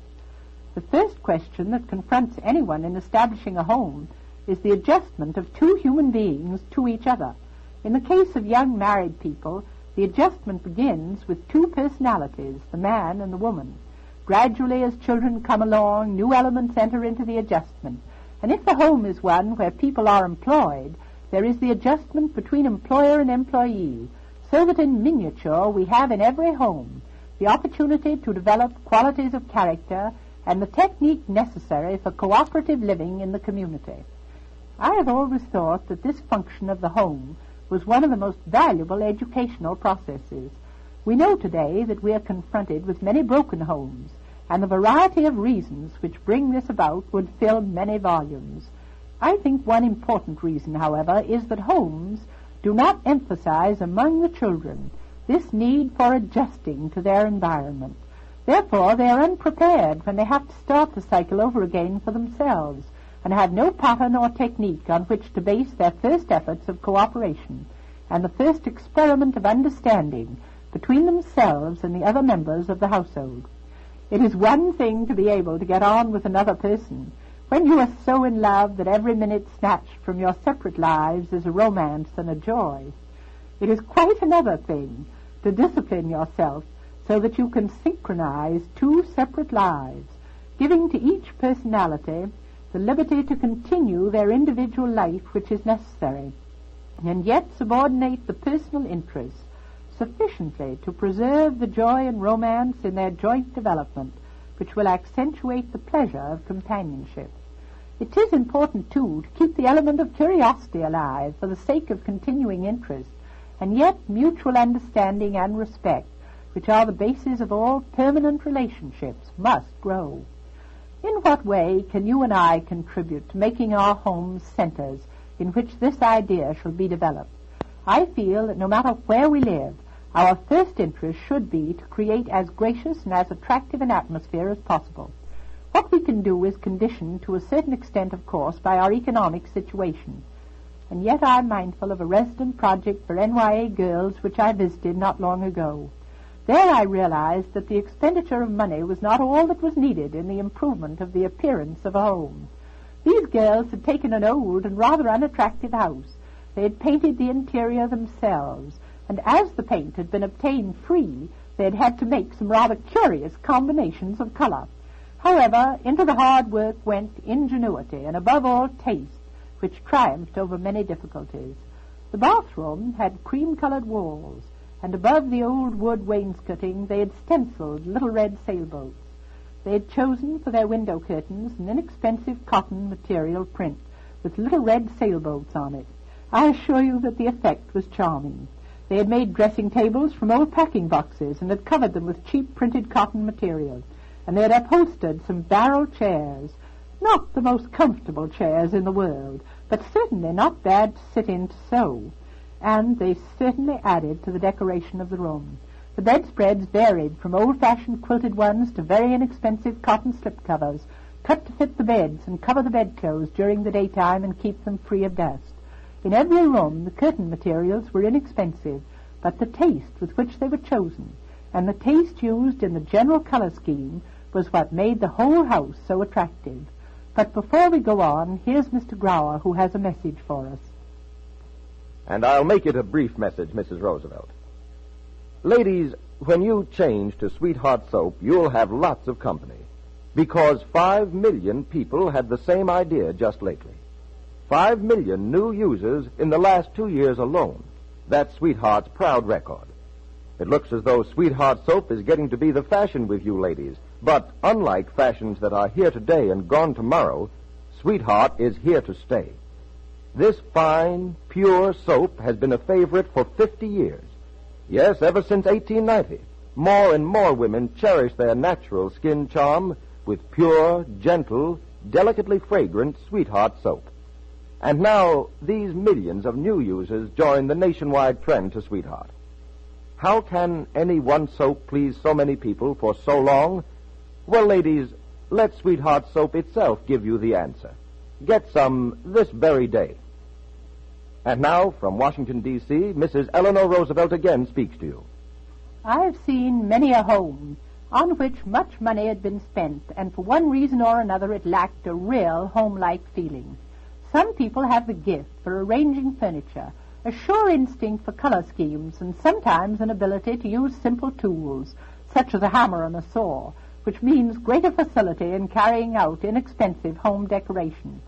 The first question that confronts anyone in establishing a home is the adjustment of two human beings to each other. In the case of young married people, the adjustment begins with two personalities, the man and the woman. Gradually, as children come along, new elements enter into the adjustment. And if the home is one where people are employed, there is the adjustment between employer and employee, so that in miniature we have in every home the opportunity to develop qualities of character and the technique necessary for cooperative living in the community. I have always thought that this function of the home was one of the most valuable educational processes. We know today that we are confronted with many broken homes, and the variety of reasons which bring this about would fill many volumes. I think one important reason, however, is that homes do not emphasize among the children this need for adjusting to their environment. Therefore, they are unprepared when they have to start the cycle over again for themselves, and have no pattern or technique on which to base their first efforts of cooperation and the first experiment of understanding between themselves and the other members of the household. It is one thing to be able to get on with another person, when you are so in love that every minute snatched from your separate lives is a romance and a joy. It is quite another thing to discipline yourself so that you can synchronize two separate lives, giving to each personality the liberty to continue their individual life which is necessary, and yet subordinate the personal interests sufficiently to preserve the joy and romance in their joint development, which will accentuate the pleasure of companionship. It is important, too, to keep the element of curiosity alive for the sake of continuing interest, and yet mutual understanding and respect, which are the basis of all permanent relationships, must grow. In what way can you and I contribute to making our homes centers in which this idea shall be developed? I feel that no matter where we live, our first interest should be to create as gracious and as attractive an atmosphere as possible. What we can do is conditioned to a certain extent, of course, by our economic situation. And yet I'm mindful of a resident project for NYA girls which I visited not long ago. There I realized that the expenditure of money was not all that was needed in the improvement of the appearance of a home. These girls had taken an old and rather unattractive house. They had painted the interior themselves, and as the paint had been obtained free, they had had to make some rather curious combinations of color. However, into the hard work went ingenuity and, above all, taste, which triumphed over many difficulties. The bathroom had cream-colored walls, and above the old wood wainscoting they had stenciled little red sailboats. They had chosen for their window curtains an inexpensive cotton material print with little red sailboats on it. I assure you that the effect was charming. They had made dressing tables from old packing boxes and had covered them with cheap printed cotton material, and they had upholstered some barrel chairs, not the most comfortable chairs in the world, but certainly not bad to sit in to sew, and they certainly added to the decoration of the room. The bedspreads varied from old-fashioned quilted ones to very inexpensive cotton slipcovers, cut to fit the beds and cover the bedclothes during the daytime and keep them free of dust. In every room the curtain materials were inexpensive, but the taste with which they were chosen, and the taste used in the general color scheme, was what made the whole house so attractive. But before we go on, here's Mr. Grower, who has a message for us. And I'll make it a brief message, Mrs. Roosevelt. Ladies, when you change to Sweetheart Soap, you'll have lots of company, because 5 million people had the same idea just lately. 5 million new users in the last 2 years alone. That's Sweetheart's proud record. It looks as though Sweetheart Soap is getting to be the fashion with you ladies, but unlike fashions that are here today and gone tomorrow, Sweetheart is here to stay. This fine, pure soap has been a favorite for 50 years. Yes, ever since 1890. More and more women cherish their natural skin charm with pure, gentle, delicately fragrant Sweetheart soap. And now, these millions of new users join the nationwide trend to Sweetheart. How can any one soap please so many people for so long? Well, ladies, let Sweetheart soap itself give you the answer. Get some this very day. And now, from Washington, D.C., Mrs. Eleanor Roosevelt again speaks to you. I have seen many a home on which much money had been spent, and for one reason or another it lacked a real home-like feeling. Some people have the gift for arranging furniture, a sure instinct for color schemes, and sometimes an ability to use simple tools, such as a hammer and a saw, which means greater facility in carrying out inexpensive home decoration.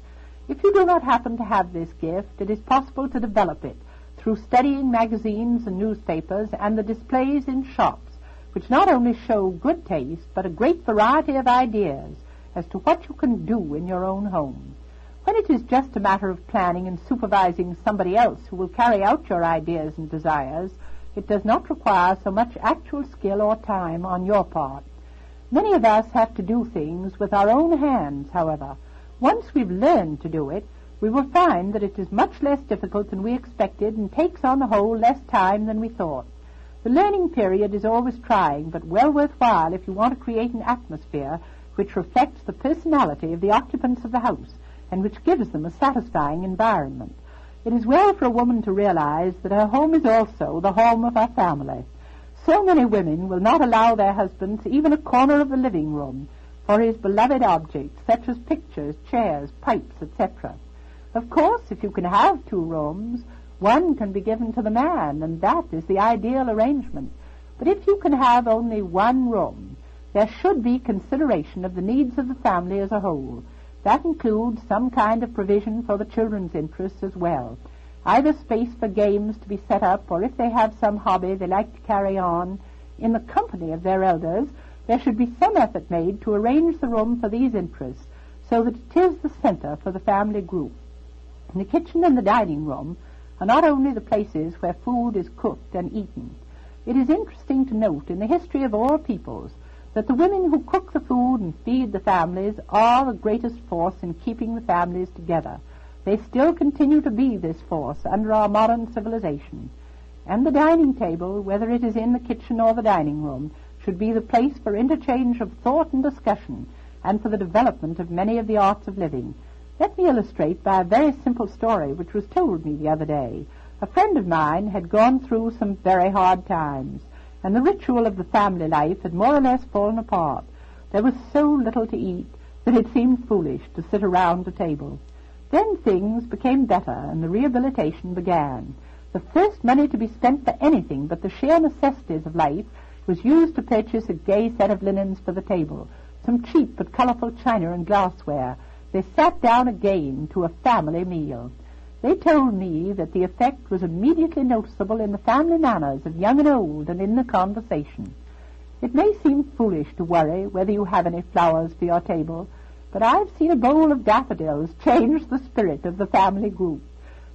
If you do not happen to have this gift, it is possible to develop it through studying magazines and newspapers and the displays in shops, which not only show good taste, but a great variety of ideas as to what you can do in your own home. When it is just a matter of planning and supervising somebody else who will carry out your ideas and desires, it does not require so much actual skill or time on your part. Many of us have to do things with our own hands, however. Once we've learned to do it, we will find that it is much less difficult than we expected and takes on the whole less time than we thought. The learning period is always trying, but well worthwhile if you want to create an atmosphere which reflects the personality of the occupants of the house and which gives them a satisfying environment. It is well for a woman to realize that her home is also the home of her family. So many women will not allow their husbands even a corner of the living room, for his beloved objects, such as pictures, chairs, pipes, etc. Of course, if you can have 2 rooms, one can be given to the man, and that is the ideal arrangement. But if you can have only 1 room, there should be consideration of the needs of the family as a whole. That includes some kind of provision for the children's interests as well. Either space for games to be set up, or if they have some hobby they like to carry on in the company of their elders, there should be some effort made to arrange the room for these interests so that it is the center for the family group. The kitchen and the dining room are not only the places where food is cooked and eaten. It is interesting to note in the history of all peoples that the women who cook the food and feed the families are the greatest force in keeping the families together. They still continue to be this force under our modern civilization. And the dining table, whether it is in the kitchen or the dining room, should be the place for interchange of thought and discussion, and for the development of many of the arts of living. Let me illustrate by a very simple story which was told me the other day. A friend of mine had gone through some very hard times, and the ritual of the family life had more or less fallen apart. There was so little to eat that it seemed foolish to sit around a table. Then things became better, and the rehabilitation began. The first money to be spent for anything but the sheer necessities of life was used to purchase a gay set of linens for the table, some cheap but colorful china and glassware. They sat down again to a family meal. They told me that the effect was immediately noticeable in the family manners of young and old and in the conversation. It may seem foolish to worry whether you have any flowers for your table, but I've seen a bowl of daffodils change the spirit of the family group.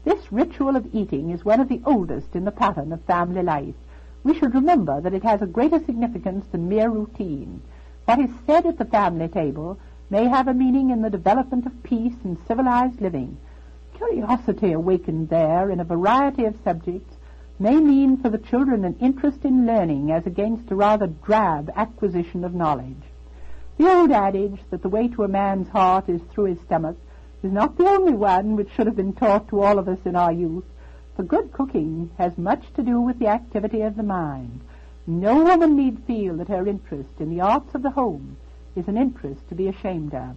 This ritual of eating is one of the oldest in the pattern of family life. We should remember that it has a greater significance than mere routine. What is said at the family table may have a meaning in the development of peace and civilized living. Curiosity awakened there in a variety of subjects may mean for the children an interest in learning as against a rather drab acquisition of knowledge. The old adage that the way to a man's heart is through his stomach is not the only one which should have been taught to all of us in our youth. For good cooking has much to do with the activity of the mind. No woman need feel that her interest in the arts of the home is an interest to be ashamed of.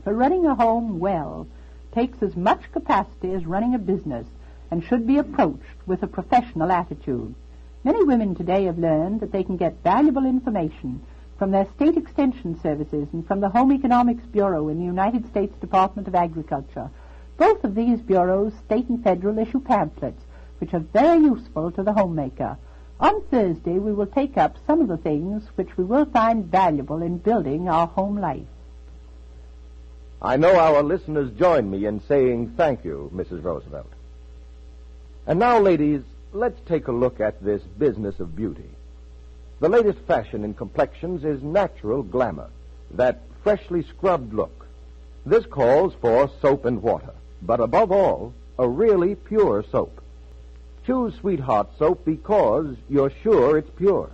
For running a home well takes as much capacity as running a business and should be approached with a professional attitude. Many women today have learned that they can get valuable information from their state extension services and from the Home Economics Bureau in the United States Department of Agriculture. Both of these bureaus, state and federal, issue pamphlets which are very useful to the homemaker. On Thursday we will take up some of the things which we will find valuable in building our home life. I know our listeners join me in saying thank you, Mrs. Roosevelt. And now, ladies, let's take a look at this business of beauty. The latest fashion in complexions is natural glamour, that freshly scrubbed look. This calls for soap and water, but above all, a really pure soap. Choose Sweetheart soap because you're sure it's pure.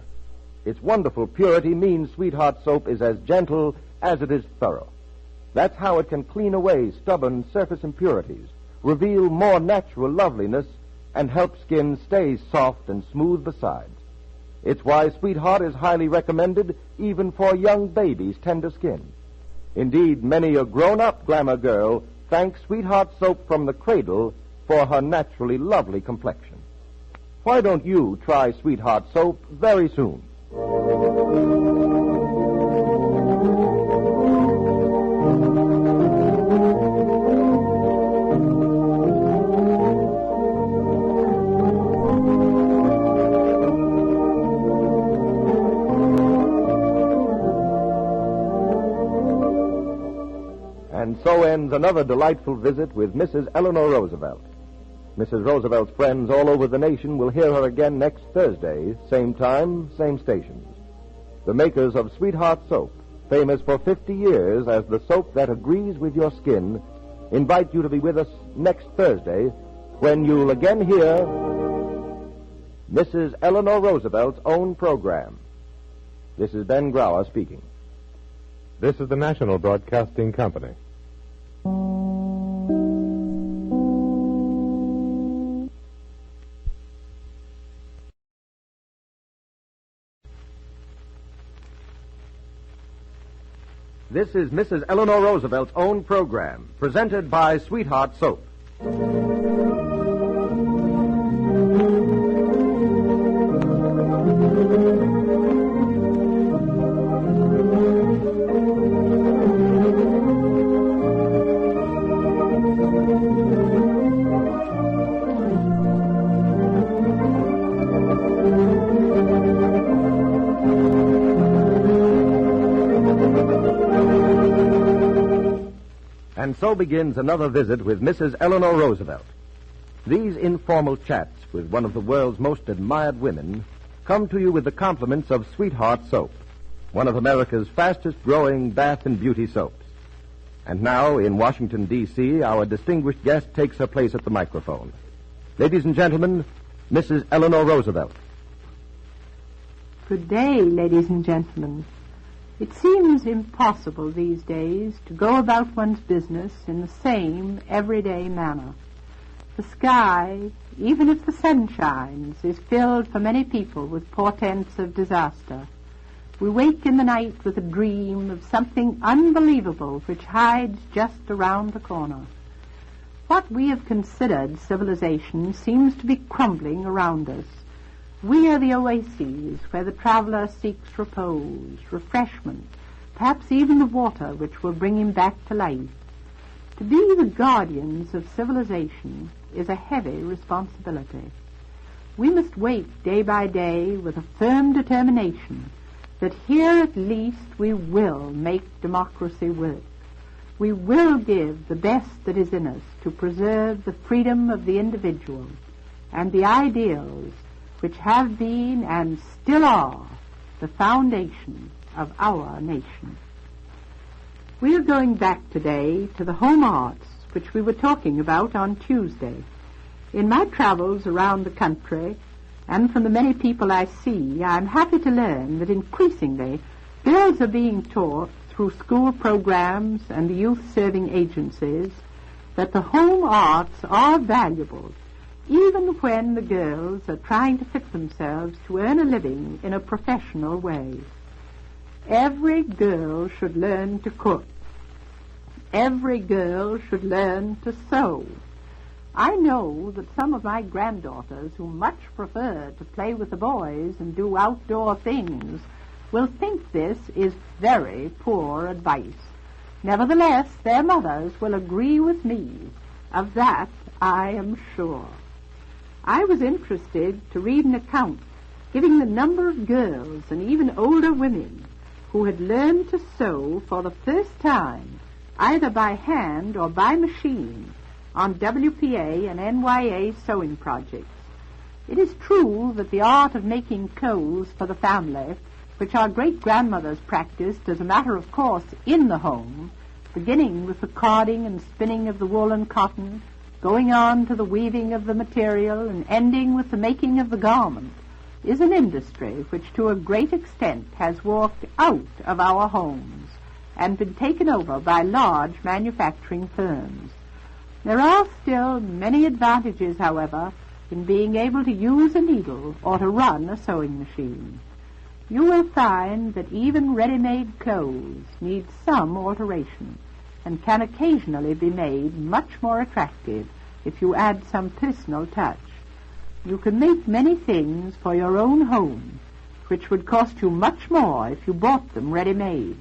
Its wonderful purity means Sweetheart soap is as gentle as it is thorough. That's how it can clean away stubborn surface impurities, reveal more natural loveliness, and help skin stay soft and smooth besides. It's why Sweetheart is highly recommended even for young babies' tender skin. Indeed, many a grown-up glamour girl thanks Sweetheart soap from the cradle for her naturally lovely complexion. Why don't you try Sweetheart soap very soon? And so ends another delightful visit with Mrs. Eleanor Roosevelt. Mrs. Roosevelt's friends all over the nation will hear her again next Thursday, same time, same stations. The makers of Sweetheart Soap, famous for 50 years as the soap that agrees with your skin, invite you to be with us next Thursday when you'll again hear Mrs. Eleanor Roosevelt's own program. This is Ben Grauer speaking. This is the National Broadcasting Company. This is Mrs. Eleanor Roosevelt's own program, presented by Sweetheart Soap. And so begins another visit with Mrs. Eleanor Roosevelt. These informal chats with one of the world's most admired women come to you with the compliments of Sweetheart Soap, one of America's fastest-growing bath and beauty soaps. And now, in Washington, D.C., our distinguished guest takes her place at the microphone. Ladies and gentlemen, Mrs. Eleanor Roosevelt. Good day, ladies and gentlemen. It seems impossible these days to go about one's business in the same everyday manner. The sky, even if the sun shines, is filled for many people with portents of disaster. We wake in the night with a dream of something unbelievable which hides just around the corner. What we have considered civilization seems to be crumbling around us. We are the oases where the traveler seeks repose, refreshment, perhaps even the water which will bring him back to life. To be the guardians of civilization is a heavy responsibility. We must wait day by day with a firm determination that here at least we will make democracy work. We will give the best that is in us to preserve the freedom of the individual and the ideals which have been and still are the foundation of our nation. We are going back today to the home arts which we were talking about on Tuesday. In my travels around the country, and from the many people I see, I am happy to learn that increasingly girls are being taught through school programs and the youth-serving agencies that the home arts are valuable, even when the girls are trying to fit themselves to earn a living in a professional way. Every girl should learn to cook. Every girl should learn to sew. I know that some of my granddaughters who much prefer to play with the boys and do outdoor things will think this is very poor advice. Nevertheless, their mothers will agree with me. Of that I am sure. I was interested to read an account giving the number of girls and even older women who had learned to sew for the first time, either by hand or by machine, on WPA and NYA sewing projects. It is true that the art of making clothes for the family, which our great-grandmothers practiced as a matter of course in the home, beginning with the carding and spinning of the wool and cotton, going on to the weaving of the material and ending with the making of the garment, is an industry which to a great extent has walked out of our homes and been taken over by large manufacturing firms. There are still many advantages, however, in being able to use a needle or to run a sewing machine. You will find that even ready-made clothes need some alteration and can occasionally be made much more attractive if you add some personal touch. You can make many things for your own home, which would cost you much more if you bought them ready-made.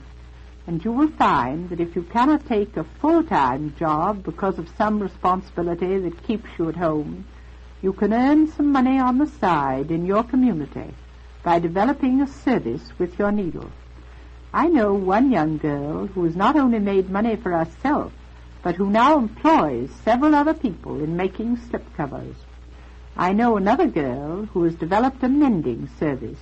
And you will find that if you cannot take a full-time job because of some responsibility that keeps you at home, you can earn some money on the side in your community by developing a service with your needle. I know one young girl who has not only made money for herself, but who now employs several other people in making slipcovers. I know another girl who has developed a mending service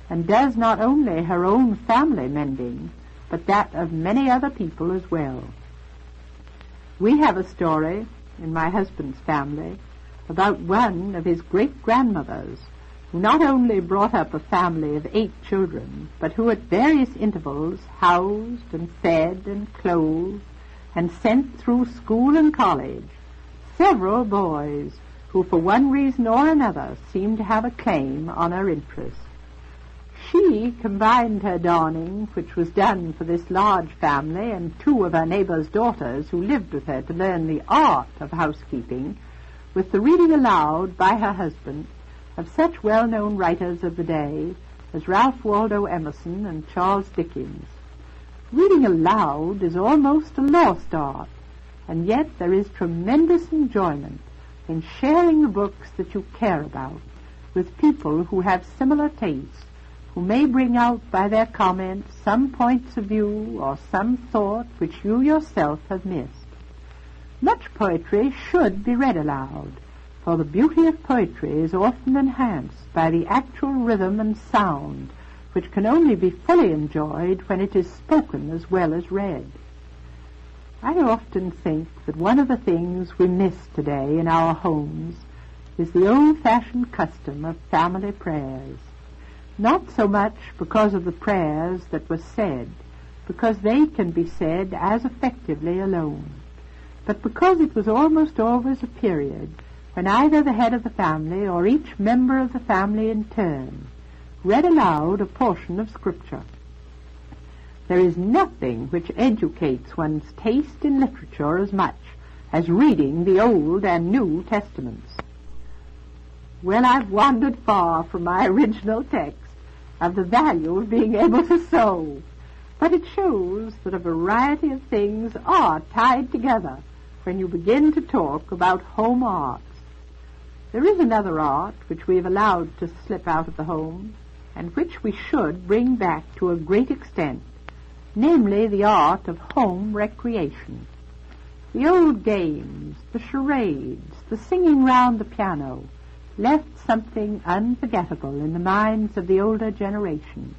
and does not only her own family mending, but that of many other people as well. We have a story in my husband's family about one of his great-grandmothers who not only brought up a family of 8 children, but who at various intervals housed and fed and clothed and sent through school and college several boys who for one reason or another seemed to have a claim on her interest. she combined her darning, which was done for this large family and 2 of her neighbors' daughters who lived with her to learn the art of housekeeping, with the reading aloud by her husband of such well-known writers of the day as Ralph Waldo Emerson and Charles Dickens. Reading aloud is almost a lost art, and yet there is tremendous enjoyment in sharing the books that you care about with people who have similar tastes, who may bring out by their comments some points of view or some thought which you yourself have missed. Much poetry should be read aloud, for the beauty of poetry is often enhanced by the actual rhythm and sound, which can only be fully enjoyed when it is spoken as well as read. I often think that one of the things we miss today in our homes is the old-fashioned custom of family prayers. Not so much because of the prayers that were said, because they can be said as effectively alone, but because it was almost always a period when either the head of the family or each member of the family in turn read aloud a portion of Scripture. There is nothing which educates one's taste in literature as much as reading the Old and New Testaments. Well, I've wandered far from my original text of the value of being able to sew, but it shows that a variety of things are tied together when you begin to talk about home arts. There is another art which we have allowed to slip out of the home, and which we should bring back to a great extent, namely the art of home recreation. The old games, the charades, the singing round the piano, left something unforgettable in the minds of the older generation,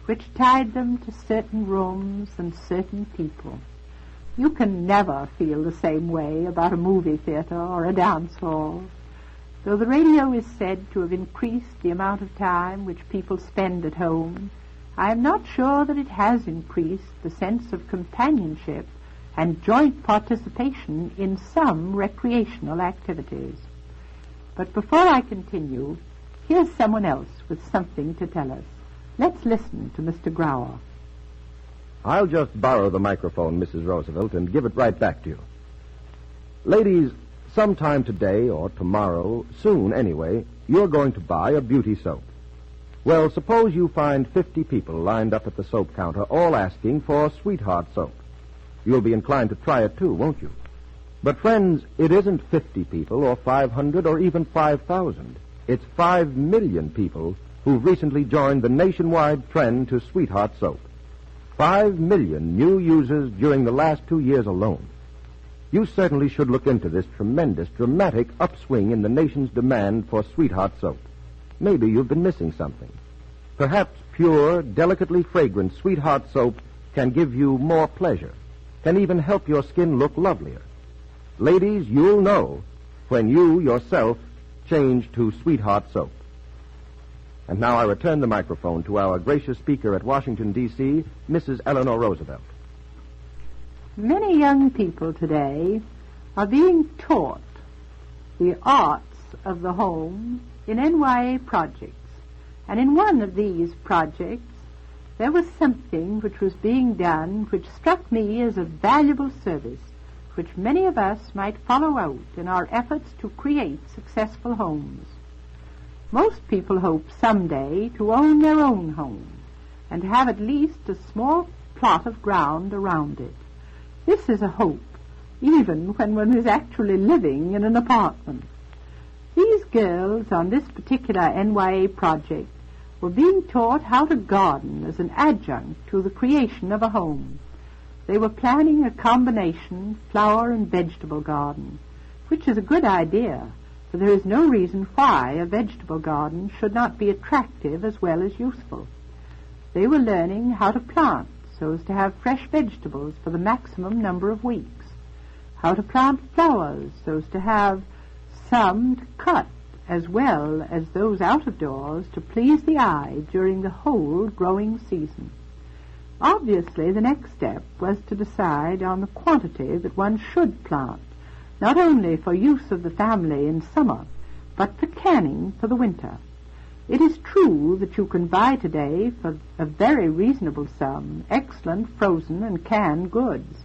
which tied them to certain rooms and certain people. You can never feel the same way about a movie theater or a dance hall. Though the radio is said to have increased the amount of time which people spend at home, I am not sure that it has increased the sense of companionship and joint participation in some recreational activities. But before I continue, here's someone else with something to tell us. Let's listen to Mr. Grower. I'll just borrow the microphone, Mrs. Roosevelt, and give it right back to you. Ladies, sometime today or tomorrow, soon anyway, you're going to buy a beauty soap. Well, suppose you find 50 people lined up at the soap counter, all asking for Sweetheart soap. You'll be inclined to try it too, won't you? But, friends, it isn't 50 people or 500 or even 5,000. It's 5 million people who've recently joined the nationwide trend to Sweetheart soap. 5 million new users during the last 2 years alone. You certainly should look into this tremendous, dramatic upswing in the nation's demand for Sweetheart soap. Maybe you've been missing something. Perhaps pure, delicately fragrant Sweetheart soap can give you more pleasure, can even help your skin look lovelier. Ladies, you'll know when you yourself change to Sweetheart soap. And now I return the microphone to our gracious speaker at Washington, D.C., Mrs. Eleanor Roosevelt. Many young people today are being taught the arts of the home in NYA projects. And in one of these projects, there was something which was being done which struck me as a valuable service, which many of us might follow out in our efforts to create successful homes. Most people hope someday to own their own home and have at least a small plot of ground around it. This is a hope, even when one is actually living in an apartment. These girls on this particular NYA project were being taught how to garden as an adjunct to the creation of a home. They were planning a combination flower and vegetable garden, which is a good idea, for there is no reason why a vegetable garden should not be attractive as well as useful. They were learning how to plant so as to have fresh vegetables for the maximum number of weeks, how to plant flowers so as to have some to cut as well as those out of doors to please the eye during the whole growing season. Obviously, the next step was to decide on the quantity that one should plant, not only for use of the family in summer, but for canning for the winter. It is true that you can buy today for a very reasonable sum excellent frozen and canned goods.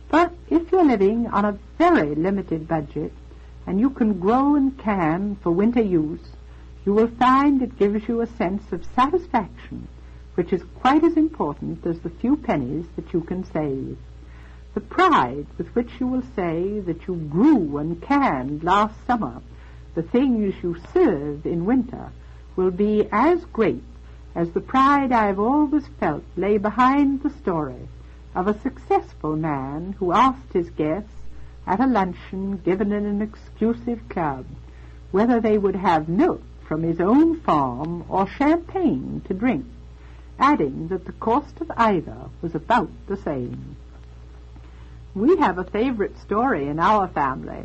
But if you're living on a very limited budget and you can grow and can for winter use, you will find it gives you a sense of satisfaction, which is quite as important as the few pennies that you can save. The pride with which you will say that you grew and canned last summer the things you served in winter will be as great as the pride I've always felt lay behind the story of a successful man who asked his guests at a luncheon given in an exclusive club whether they would have milk from his own farm or champagne to drink, adding that the cost of either was about the same. We have a favorite story in our family,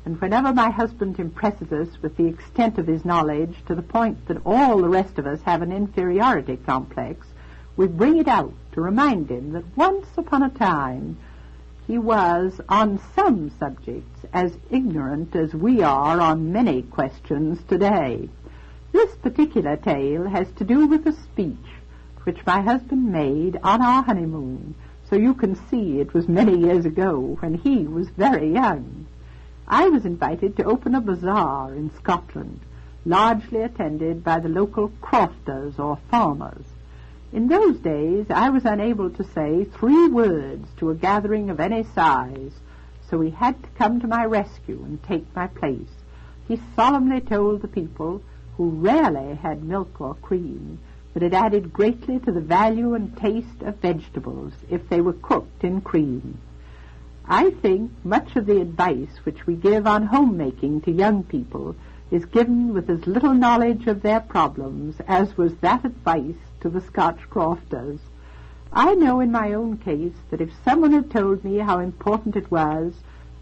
and whenever my husband impresses us with the extent of his knowledge to the point that all the rest of us have an inferiority complex, we bring it out to remind him that once upon a time he was, on some subjects, as ignorant as we are on many questions today. This particular tale has to do with a speech which my husband made on our honeymoon, so you can see it was many years ago when he was very young. I was invited to open a bazaar in Scotland, largely attended by the local crofters or farmers. In those days I was unable to say 3 words to a gathering of any size, so he had to come to my rescue and take my place. He solemnly told the people, who rarely had milk or cream, that it added greatly to the value and taste of vegetables if they were cooked in cream. I think much of the advice which we give on homemaking to young people is given with as little knowledge of their problems as was that advice to the Scotch crofters. I know in my own case that if someone had told me how important it was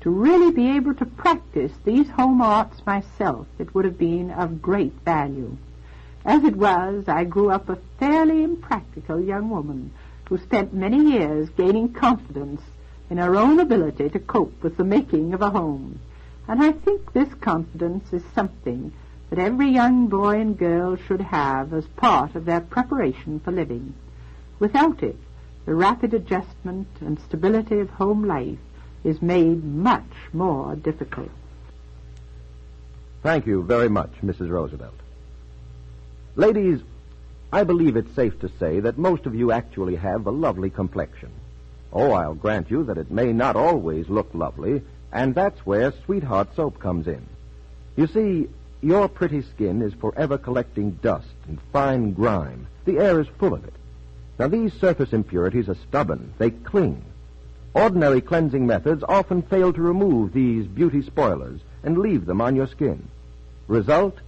to really be able to practice these home arts myself, it would have been of great value. As it was, I grew up a fairly impractical young woman who spent many years gaining confidence in her own ability to cope with the making of a home. And I think this confidence is something that every young boy and girl should have as part of their preparation for living. Without it, the rapid adjustment and stability of home life is made much more difficult. Thank you very much, Mrs. Roosevelt. Ladies, I believe it's safe to say that most of you actually have a lovely complexion. Oh, I'll grant you that it may not always look lovely, and that's where Sweetheart Soap comes in. You see, your pretty skin is forever collecting dust and fine grime. The air is full of it. Now, these surface impurities are stubborn. They cling. Ordinary cleansing methods often fail to remove these beauty spoilers and leave them on your skin. Result,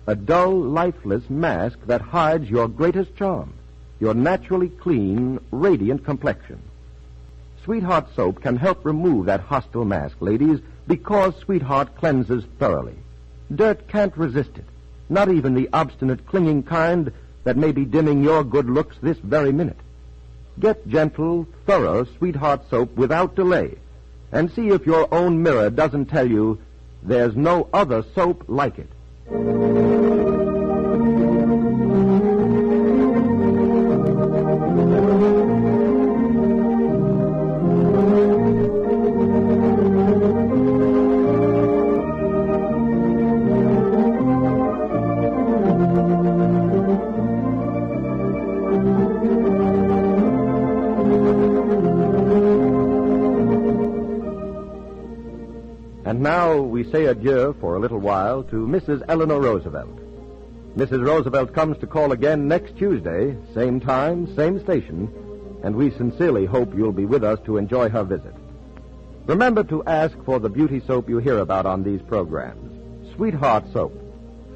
a dull, lifeless mask that hides your greatest charm, your naturally clean, radiant complexion. Sweetheart Soap can help remove that hostile mask, ladies, because Sweetheart cleanses thoroughly. Dirt can't resist it, not even the obstinate, clinging kind that may be dimming your good looks this very minute. Get gentle, thorough Sweetheart Soap without delay, and see if your own mirror doesn't tell you there's no other soap like it. And now we say adieu for a little while to Mrs. Eleanor Roosevelt. Mrs. Roosevelt comes to call again next Tuesday, same time, same station, and we sincerely hope you'll be with us to enjoy her visit. Remember to ask for the beauty soap you hear about on these programs, Sweetheart Soap,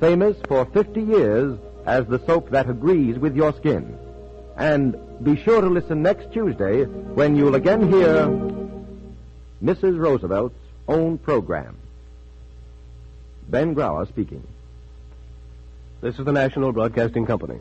famous for 50 years as the soap that agrees with your skin. And be sure to listen next Tuesday when you'll again hear Mrs. Roosevelt's own program. Ben Grauer speaking. This is the National Broadcasting Company.